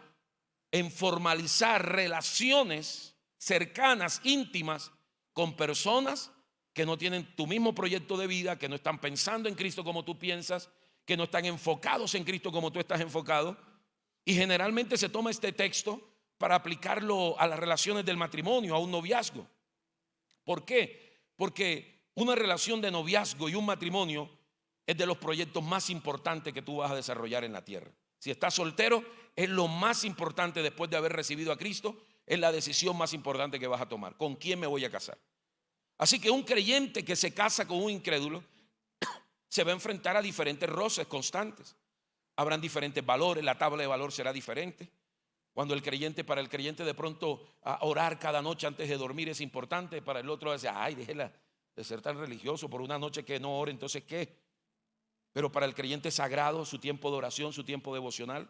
en formalizar relaciones cercanas, íntimas, con personas que no tienen tu mismo proyecto de vida, que no están pensando en Cristo como tú piensas, que no están enfocados en Cristo como tú estás enfocado. Y generalmente se toma este texto para aplicarlo a las relaciones del matrimonio, a un noviazgo. ¿Por qué? Porque una relación de noviazgo y un matrimonio es de los proyectos más importantes que tú vas a desarrollar en la tierra. Si estás soltero, es lo más importante después de haber recibido a Cristo. Es la decisión más importante que vas a tomar: ¿con quién me voy a casar? Así que un creyente que se casa con un incrédulo se va a enfrentar a diferentes roces constantes. Habrán diferentes valores, la tabla de valor será diferente. Cuando para el creyente de pronto orar cada noche antes de dormir es importante, para el otro dice: ay, déjela de ser tan religioso por una noche que no ore, entonces ¿qué? Pero para el creyente es sagrado su tiempo de oración, su tiempo devocional.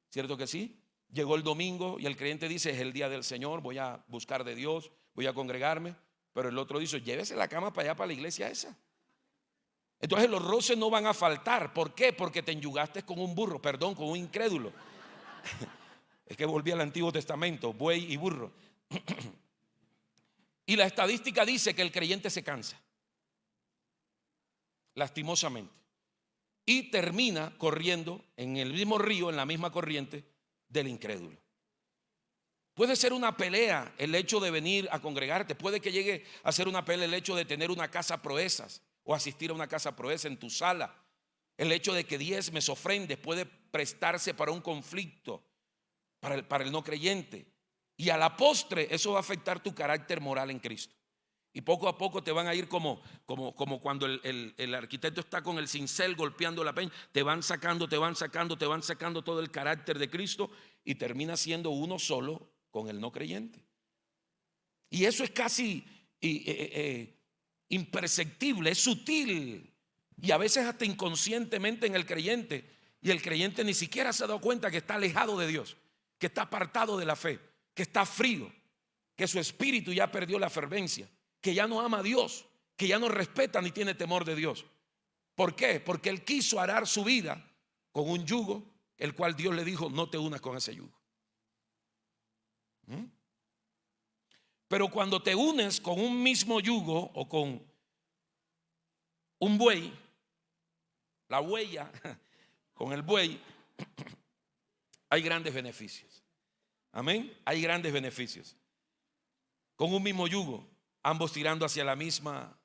¿Cierto que sí? Llegó el domingo y el creyente dice: es el día del Señor, voy a buscar de Dios, voy a congregarme. Pero el otro dice: llévese la cama para allá, para la iglesia esa. Entonces los roces no van a faltar. ¿Por qué? Porque te enyugaste con un burro, perdón, con un incrédulo. Es que volví al Antiguo Testamento, buey y burro. Y la estadística dice que el creyente se cansa, lastimosamente, y termina corriendo en el mismo río, en la misma corriente del incrédulo. Puede ser una pelea el hecho de venir a congregarte. Puede que llegue a ser una pelea el hecho de tener una casa proezas o asistir a una casa proeza en tu sala. El hecho de que diezmes, ofrendes puede prestarse para un conflicto para el no creyente. Y a la postre eso va a afectar tu carácter moral en Cristo. Y poco a poco te van a ir como cuando el arquitecto está con el cincel golpeando la peña. Te van sacando todo el carácter de Cristo y termina siendo uno solo con el no creyente. Y eso es casi imperceptible, es sutil y a veces hasta inconscientemente en el creyente. Y el creyente ni siquiera se ha dado cuenta que está alejado de Dios, que está apartado de la fe, que está frío, que su espíritu ya perdió la fervencia, que ya no ama a Dios, que ya no respeta ni tiene temor de Dios. ¿Por qué? Porque él quiso arar su vida con un yugo, el cual Dios le dijo: no te unas con ese yugo. Pero cuando te unes con un mismo yugo o con un buey, la huella, con el buey, hay grandes beneficios. Amén. Hay grandes beneficios. Con un mismo yugo, ambos tirando hacia la misma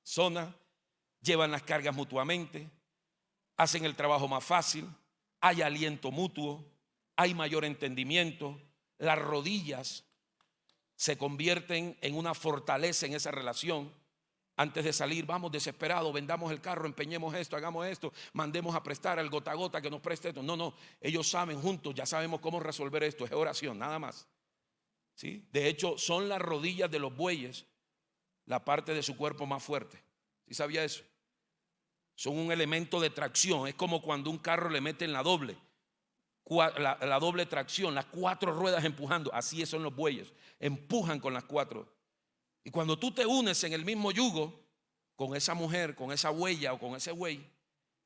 zona, llevan las cargas mutuamente, hacen el trabajo más fácil, hay aliento mutuo, hay mayor entendimiento, las rodillas se convierten en una fortaleza en esa relación. Antes de salir, vamos desesperados, vendamos el carro, empeñemos esto, hagamos esto, mandemos a prestar al gota a gota que nos preste esto. No, ellos saben juntos, ya sabemos cómo resolver esto, es oración, nada más. ¿Sí? De hecho, son las rodillas de los bueyes la parte de su cuerpo más fuerte. ¿Sí sabía eso? Son un elemento de tracción. Es como cuando un carro le meten la doble tracción, las 4 ruedas empujando. Así son los bueyes, empujan con las 4. Y cuando tú te unes en el mismo yugo con esa mujer, con esa huella o con ese buey,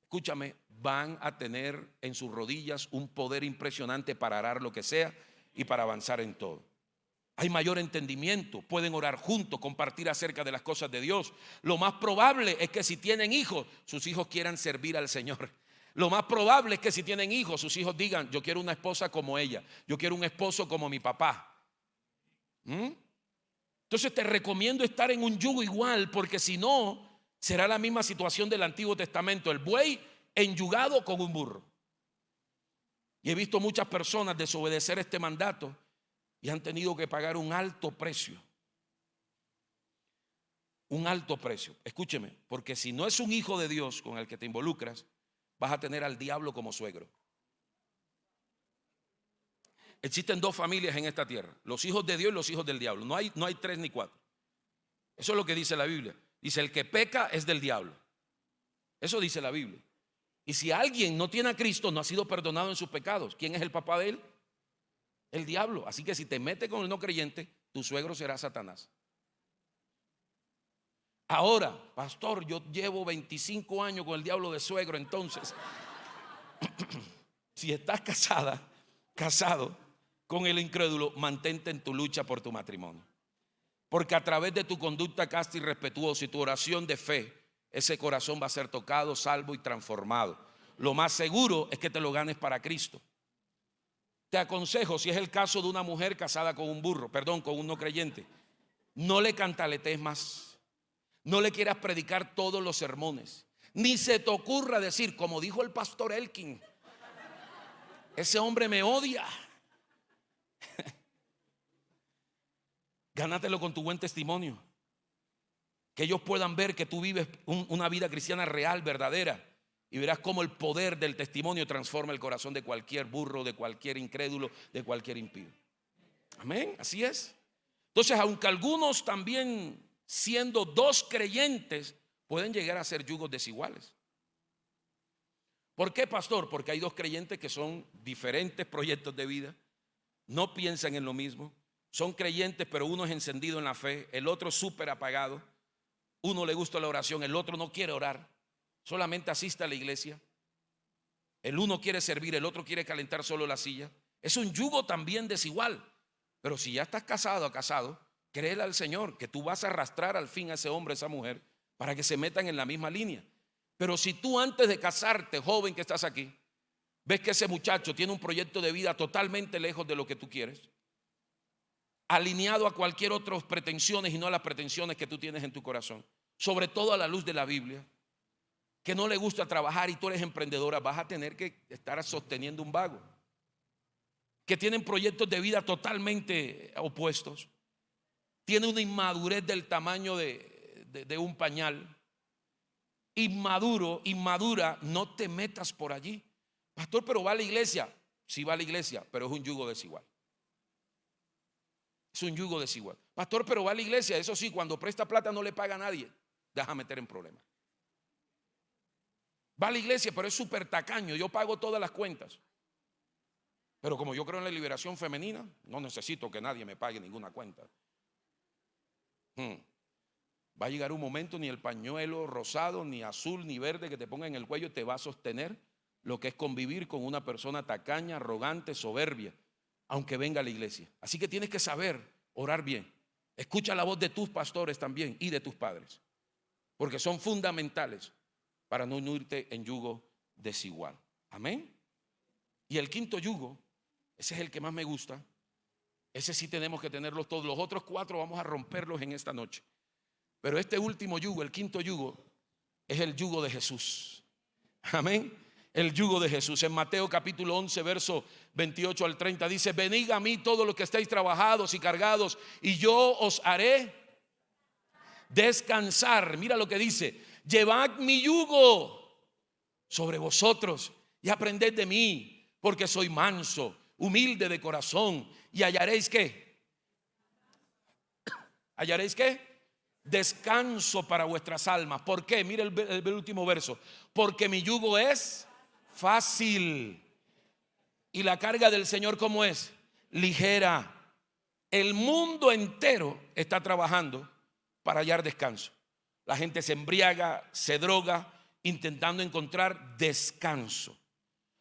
escúchame, van a tener en sus rodillas un poder impresionante para arar lo que sea y para avanzar en todo. Hay mayor entendimiento, pueden orar juntos, compartir acerca de las cosas de Dios. Lo más probable es que si tienen hijos, sus hijos quieran servir al Señor. Lo más probable es que si tienen hijos, sus hijos digan: yo quiero una esposa como ella, yo quiero un esposo como mi papá. Entonces te recomiendo estar en un yugo igual, porque si no, será la misma situación del Antiguo Testamento: el buey enyugado con un burro. Y he visto muchas personas desobedecer este mandato y han tenido que pagar un alto precio. Un alto precio. Escúcheme, porque si no es un hijo de Dios con el que te involucras, vas a tener al diablo como suegro. Existen 2 familias en esta tierra: los hijos de Dios y los hijos del diablo. No hay 3 ni 4. Eso es lo que dice la Biblia. Dice: el que peca es del diablo. Eso dice la Biblia. Y si alguien no tiene a Cristo, no ha sido perdonado en sus pecados, ¿quién es el papá de él? El diablo. Así que si te metes con el no creyente, tu suegro será Satanás. Ahora, pastor, yo llevo 25 años con el diablo de suegro. Entonces, si estás casado con el incrédulo, mantente en tu lucha por tu matrimonio. Porque a través de tu conducta casta y respetuosa y tu oración de fe, ese corazón va a ser tocado, salvo y transformado. Lo más seguro es que te lo ganes para Cristo. Te aconsejo, si es el caso de una mujer casada con un no creyente, no le cantaletes más. No le quieras predicar todos los sermones. Ni se te ocurra decir, como dijo el pastor Elkin: ese hombre me odia. Gánatelo con tu buen testimonio. Que ellos puedan ver que tú vives una vida cristiana real, verdadera. Y verás cómo el poder del testimonio transforma el corazón de cualquier burro, de cualquier incrédulo, de cualquier impío. Amén, así es. Entonces, aunque algunos también, siendo 2 creyentes, pueden llegar a ser yugos desiguales. ¿Por qué, pastor? Porque hay 2 creyentes que son diferentes proyectos de vida, no piensan en lo mismo, son creyentes, pero uno es encendido en la fe, el otro súper apagado. Uno le gusta la oración, el otro no quiere orar, solamente asiste a la iglesia. El uno quiere servir, el otro quiere calentar solo la silla. Es un yugo también desigual. Pero si ya estás casado o casado, créele al Señor que tú vas a arrastrar al fin a ese hombre, a esa mujer, para que se metan en la misma línea. Pero si tú antes de casarte, joven que estás aquí, ves que ese muchacho tiene un proyecto de vida totalmente lejos de lo que tú quieres, alineado a cualquier otras pretensiones y no a las pretensiones que tú tienes en tu corazón. Sobre todo a la luz de la Biblia. Que no le gusta trabajar y tú eres emprendedora, vas a tener que estar sosteniendo un vago. Que tienen proyectos de vida totalmente opuestos. Tiene una inmadurez del tamaño de un pañal. Inmadura, no te metas por allí. Pastor, pero va a la iglesia. Sí va a la iglesia, pero es un yugo desigual. Es un yugo desigual. Pastor, pero va a la iglesia. Eso sí, cuando presta plata no le paga a nadie. Deja meter en problemas. Va a la iglesia, pero es súper tacaño. Yo pago todas las cuentas. Pero como yo creo en la liberación femenina, no necesito que nadie me pague ninguna cuenta. Va a llegar un momento, ni el pañuelo rosado, ni azul, ni verde que te ponga en el cuello te va a sostener lo que es convivir con una persona tacaña, arrogante, soberbia, aunque venga a la iglesia. Así que tienes que saber orar bien. Escucha la voz de tus pastores también y de tus padres, porque son fundamentales para no unirte en yugo desigual. Amén. Y el quinto yugo, ese es el que más me gusta. Ese sí tenemos que tenerlos todos. Los otros 4 vamos a romperlos en esta noche. Pero este último yugo, el quinto yugo, es el yugo de Jesús. Amén. El yugo de Jesús. En Mateo capítulo 11, verso 28 al 30 dice: venid a mí todos los que estáis trabajados y cargados, y yo os haré descansar. Mira lo que dice: llevad mi yugo sobre vosotros y aprended de mí, porque soy manso, humilde de corazón, y hallaréis ¿qué? ¿Hallaréis qué? Descanso para vuestras almas. ¿Por qué? Mira el último verso. Porque mi yugo es fácil y la carga del Señor, ¿cómo es? Ligera. El mundo entero está trabajando para hallar descanso. La gente se embriaga, se droga, intentando encontrar descanso.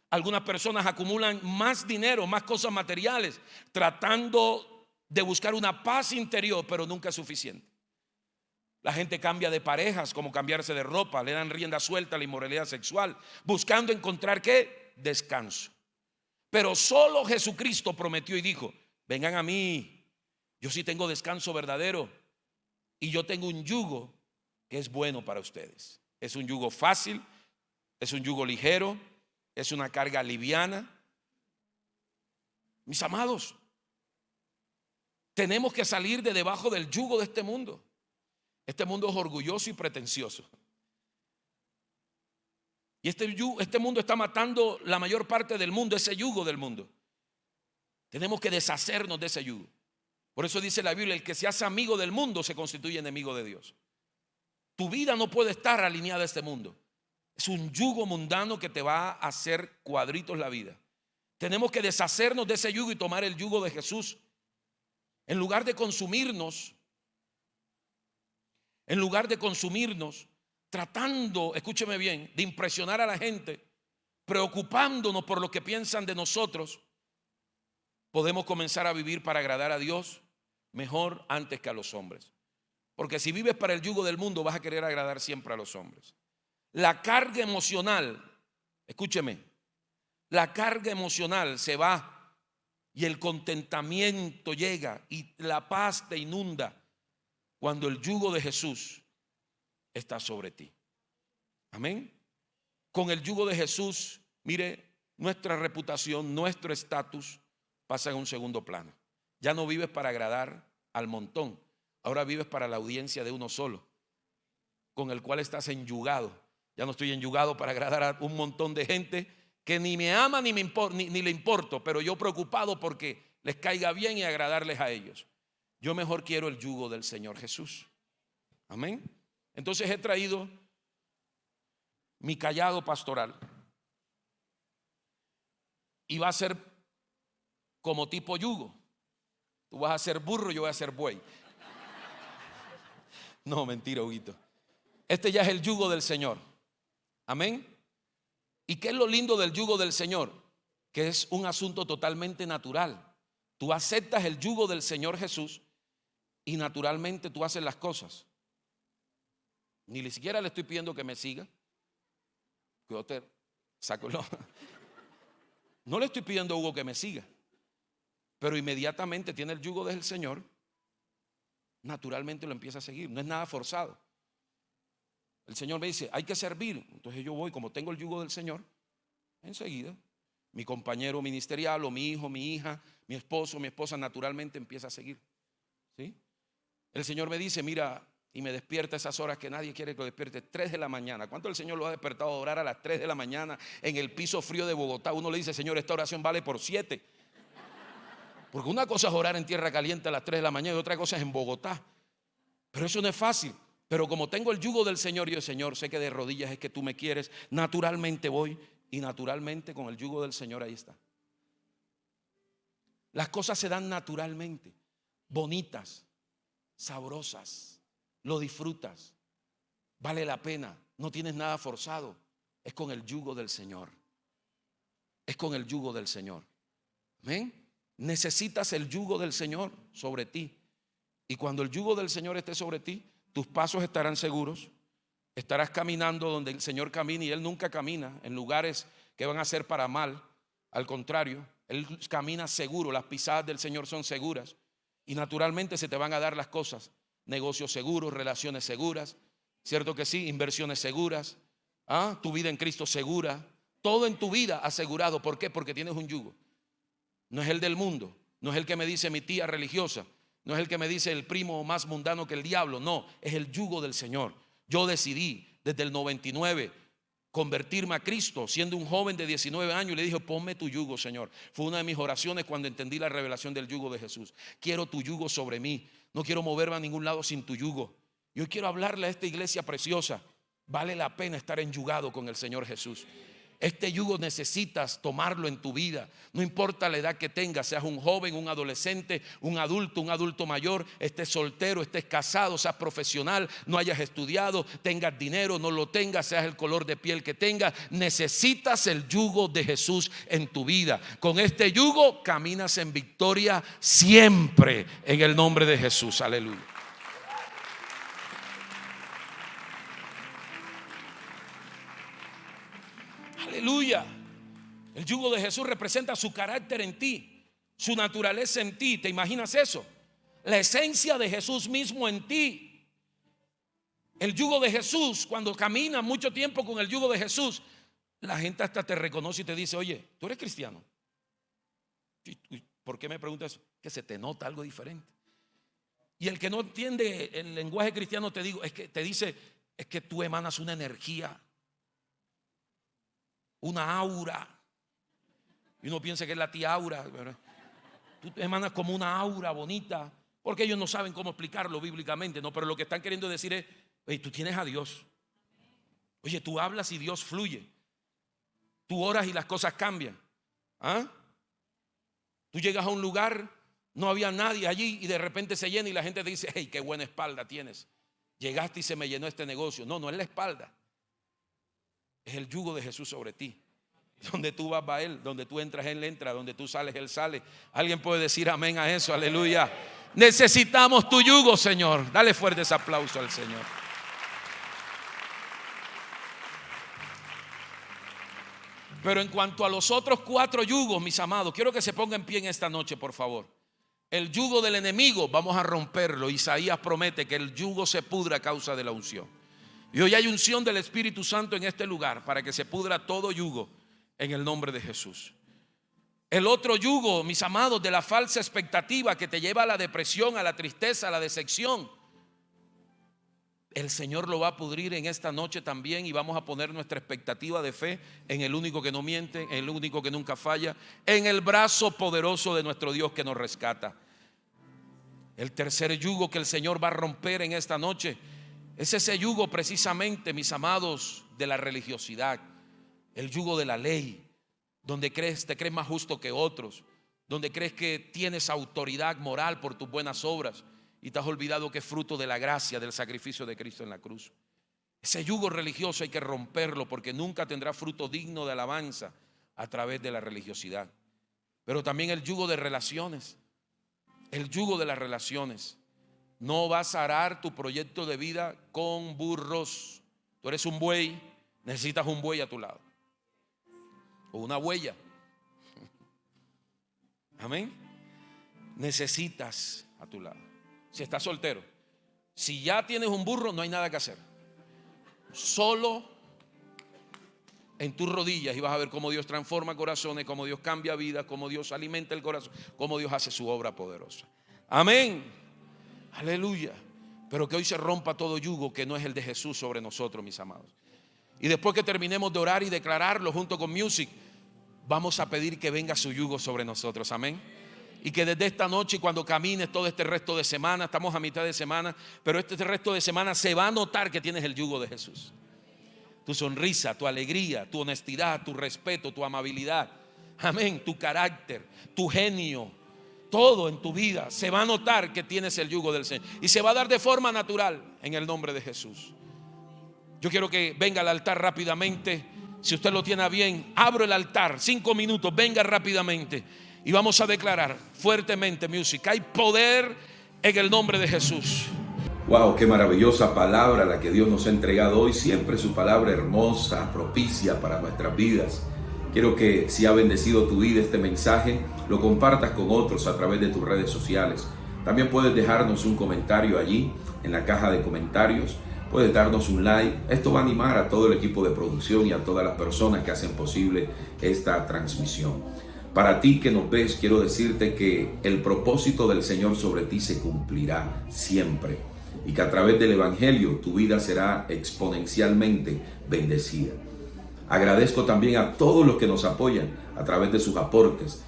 Algunas personas acumulan más dinero, más cosas materiales, tratando de buscar una paz interior, pero nunca es suficiente. La gente cambia de parejas, como cambiarse de ropa, le dan rienda suelta a la inmoralidad sexual, buscando encontrar ¿qué? Descanso. Pero solo Jesucristo prometió y dijo: vengan a mí, yo sí tengo descanso verdadero, y yo tengo un yugo que es bueno para ustedes. Es un yugo fácil, es un yugo ligero, es una carga liviana. Mis amados, tenemos que salir de debajo del yugo de este mundo. Este mundo es orgulloso y pretencioso. Y este mundo está matando la mayor parte del mundo, ese yugo del mundo. Tenemos que deshacernos de ese yugo. Por eso dice la Biblia: el que se hace amigo del mundo se constituye enemigo de Dios. Tu vida no puede estar alineada a este mundo. Es un yugo mundano que te va a hacer cuadritos la vida. Tenemos que deshacernos de ese yugo y tomar el yugo de Jesús. En lugar de consumirnos tratando, escúcheme bien, de impresionar a la gente, preocupándonos por lo que piensan de nosotros, podemos comenzar a vivir para agradar a Dios mejor antes que a los hombres. Porque si vives para el yugo del mundo, vas a querer agradar siempre a los hombres. La carga emocional, escúcheme, la carga emocional se va y el contentamiento llega y la paz te inunda cuando el yugo de Jesús está sobre ti. Amén. Con el yugo de Jesús, mire, nuestra reputación, nuestro estatus pasa en un segundo plano. Ya no vives para agradar al montón, ahora vives para la audiencia de uno solo, con el cual estás enyugado. Ya no estoy enyugado para agradar a un montón de gente que ni me ama ni le importo, pero yo preocupado porque les caiga bien y agradarles a ellos. Yo mejor quiero el yugo del Señor Jesús. Amén. Entonces he traído mi cayado pastoral y va a ser como tipo yugo. Tú vas a ser burro, yo voy a ser buey. No, mentira, Huguito. Este ya es el yugo del Señor. Amén. ¿Y qué es lo lindo del yugo del Señor? Que es un asunto totalmente natural. Tú aceptas el yugo del Señor Jesús y naturalmente tú haces las cosas. Ni siquiera le estoy pidiendo que me siga. Yo te saco. No le estoy pidiendo a Hugo que me siga. pero inmediatamente tiene el yugo del Señor, naturalmente lo empieza a seguir. No es nada forzado. El Señor me dice, hay que servir. Entonces yo voy, como tengo el yugo del Señor, enseguida mi compañero ministerial o mi hijo, mi hija, mi esposo, mi esposa naturalmente empieza a seguir. ¿Sí? El Señor me dice, mira, y me despierta a esas horas que nadie quiere que lo despierte, 3 de la mañana. ¿Cuánto el Señor lo ha despertado a orar a las 3 de la mañana en el piso frío de Bogotá? Uno le dice, Señor, esta oración vale por 7. Porque una cosa es orar en tierra caliente a las 3 de la mañana y otra cosa es en Bogotá. Pero eso no es fácil. Pero como tengo el yugo del Señor, yo, Señor, sé que de rodillas es que tú me quieres, naturalmente voy y naturalmente con el yugo del Señor ahí está. Las cosas se dan naturalmente, bonitas, sabrosas, lo disfrutas, vale la pena, no tienes nada forzado, es con el yugo del Señor. Es con el yugo del Señor. ¿Amén? Necesitas el yugo del Señor sobre ti. Y cuando el yugo del Señor esté sobre ti, tus pasos estarán seguros. Estarás caminando donde el Señor camina, y Él nunca camina en lugares que van a ser para mal. Al contrario, Él camina seguro. Las pisadas del Señor son seguras. Y naturalmente se te van a dar las cosas. Negocios seguros, relaciones seguras. ¿Cierto que sí? Inversiones seguras. Tu vida en Cristo segura. Todo en tu vida asegurado. ¿Por qué? Porque tienes un yugo. No es el del mundo. No es el que me dice mi tía religiosa. No es el que me dice el primo más mundano que el diablo. No, es el yugo del Señor. Yo decidí desde el 99 convertirme a Cristo siendo un joven de 19 años, y le dije, ponme tu yugo, Señor. Fue una de mis oraciones cuando entendí la revelación del yugo de Jesús. Quiero tu yugo sobre mí. No quiero moverme a ningún lado sin tu yugo. Yo quiero hablarle a esta iglesia preciosa. Vale la pena estar enyugado con el Señor Jesús. Este yugo necesitas tomarlo en tu vida. No importa la edad que tengas, seas un joven, un adolescente, un adulto mayor, estés soltero, estés casado, seas profesional, no hayas estudiado, tengas dinero, no lo tengas, seas el color de piel que tengas. Necesitas el yugo de Jesús en tu vida. Con este yugo caminas en victoria siempre en el nombre de Jesús. Aleluya. Aleluya. El yugo de Jesús representa su carácter en ti, su naturaleza en ti. ¿Te imaginas eso? La esencia de Jesús mismo en ti. El yugo de Jesús, cuando caminas mucho tiempo con el yugo de Jesús, la gente hasta te reconoce y te dice, oye, ¿tú eres cristiano? ¿Por qué me preguntas eso? Que se te nota algo diferente. Y el que no entiende el lenguaje cristiano, te digo, es que te dice, es que tú emanas una energía, una aura. Y uno piensa que es la tía Aura, ¿verdad? Tú emanas como una aura bonita, porque ellos no saben cómo explicarlo bíblicamente, ¿no? Pero lo que están queriendo decir es, oye, tú tienes a Dios. Oye, tú hablas y Dios fluye. Tú oras y las cosas cambian. Tú llegas a un lugar, no había nadie allí y de repente se llena y la gente te dice, hey, qué buena espalda tienes. Llegaste y se me llenó este negocio. No, no es la espalda. Es el yugo de Jesús sobre ti. Donde tú vas va Él, donde tú entras Él entra, donde tú sales Él sale. Alguien puede decir amén a eso, aleluya. Necesitamos tu yugo, Señor. Dale fuertes aplausos al Señor. Pero en cuanto a los otros 4 yugos, mis amados, quiero que se pongan en pie en esta noche, por favor. El yugo del enemigo, vamos a romperlo. Isaías promete que el yugo se pudra a causa de la unción. Y hoy hay unción del Espíritu Santo en este lugar para que se pudra todo yugo en el nombre de Jesús. El otro yugo, mis amados, de la falsa expectativa que te lleva a la depresión, a la tristeza, a la decepción, el Señor lo va a pudrir en esta noche también, y vamos a poner nuestra expectativa de fe en el único que no miente, en el único que nunca falla, en el brazo poderoso de nuestro Dios que nos rescata. El tercer yugo que el Señor va a romper en esta noche es ese yugo precisamente, mis amados, de la religiosidad. El yugo de la ley, donde te crees más justo que otros, donde crees que tienes autoridad moral por tus buenas obras y te has olvidado que es fruto de la gracia del sacrificio de Cristo en la cruz. Ese yugo religioso hay que romperlo, porque nunca tendrá fruto digno de alabanza a través de la religiosidad. Pero también el yugo de relaciones, el yugo de las relaciones. No vas a arar tu proyecto de vida con burros. Tú eres un buey, necesitas un buey a tu lado, o una huella. Amén. necesitas a tu lado. Si estás soltero, si ya tienes un burro, no hay nada que hacer. Solo en tus rodillas y vas a ver cómo Dios transforma corazones, cómo Dios cambia vidas, cómo Dios alimenta el corazón, cómo Dios hace su obra poderosa. Amén. Aleluya. Pero que hoy se rompa todo yugo que no es el de Jesús sobre nosotros, mis amados. Y después que terminemos de orar y declararlo junto con Music, vamos a pedir que venga su yugo sobre nosotros. Amén. Y que desde esta noche, cuando camines todo este resto de semana, estamos a mitad de semana, pero este resto de semana se va a notar que tienes el yugo de Jesús. Tu sonrisa, tu alegría, tu honestidad, tu respeto, tu amabilidad, amén, tu carácter, tu genio, todo en tu vida se va a notar que tienes el yugo del Señor. Y se va a dar de forma natural en el nombre de Jesús. Yo quiero que venga al altar rápidamente. Si usted lo tiene bien, abro el altar, 5 minutos, venga rápidamente. Y vamos a declarar fuertemente, Music, hay poder en el nombre de Jesús. Wow, qué maravillosa palabra la que Dios nos ha entregado hoy. Siempre su palabra hermosa, propicia para nuestras vidas. Quiero que si ha bendecido tu vida este mensaje, lo compartas con otros a través de tus redes sociales. También puedes dejarnos un comentario allí en la caja de comentarios. Puedes darnos un like. Esto va a animar a todo el equipo de producción y a todas las personas que hacen posible esta transmisión. Para ti que nos ves, quiero decirte que el propósito del Señor sobre ti se cumplirá siempre. Y que a través del Evangelio tu vida será exponencialmente bendecida. Agradezco también a todos los que nos apoyan a través de sus aportes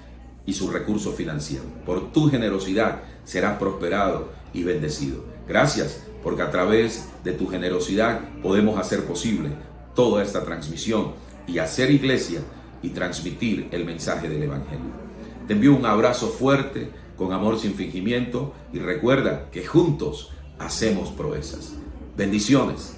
y sus recursos financieros. Por tu generosidad serás prosperado y bendecido. Gracias, porque a través de tu generosidad podemos hacer posible toda esta transmisión y hacer iglesia y transmitir el mensaje del Evangelio. Te envío un abrazo fuerte, con amor sin fingimiento, y recuerda que juntos hacemos proezas. Bendiciones.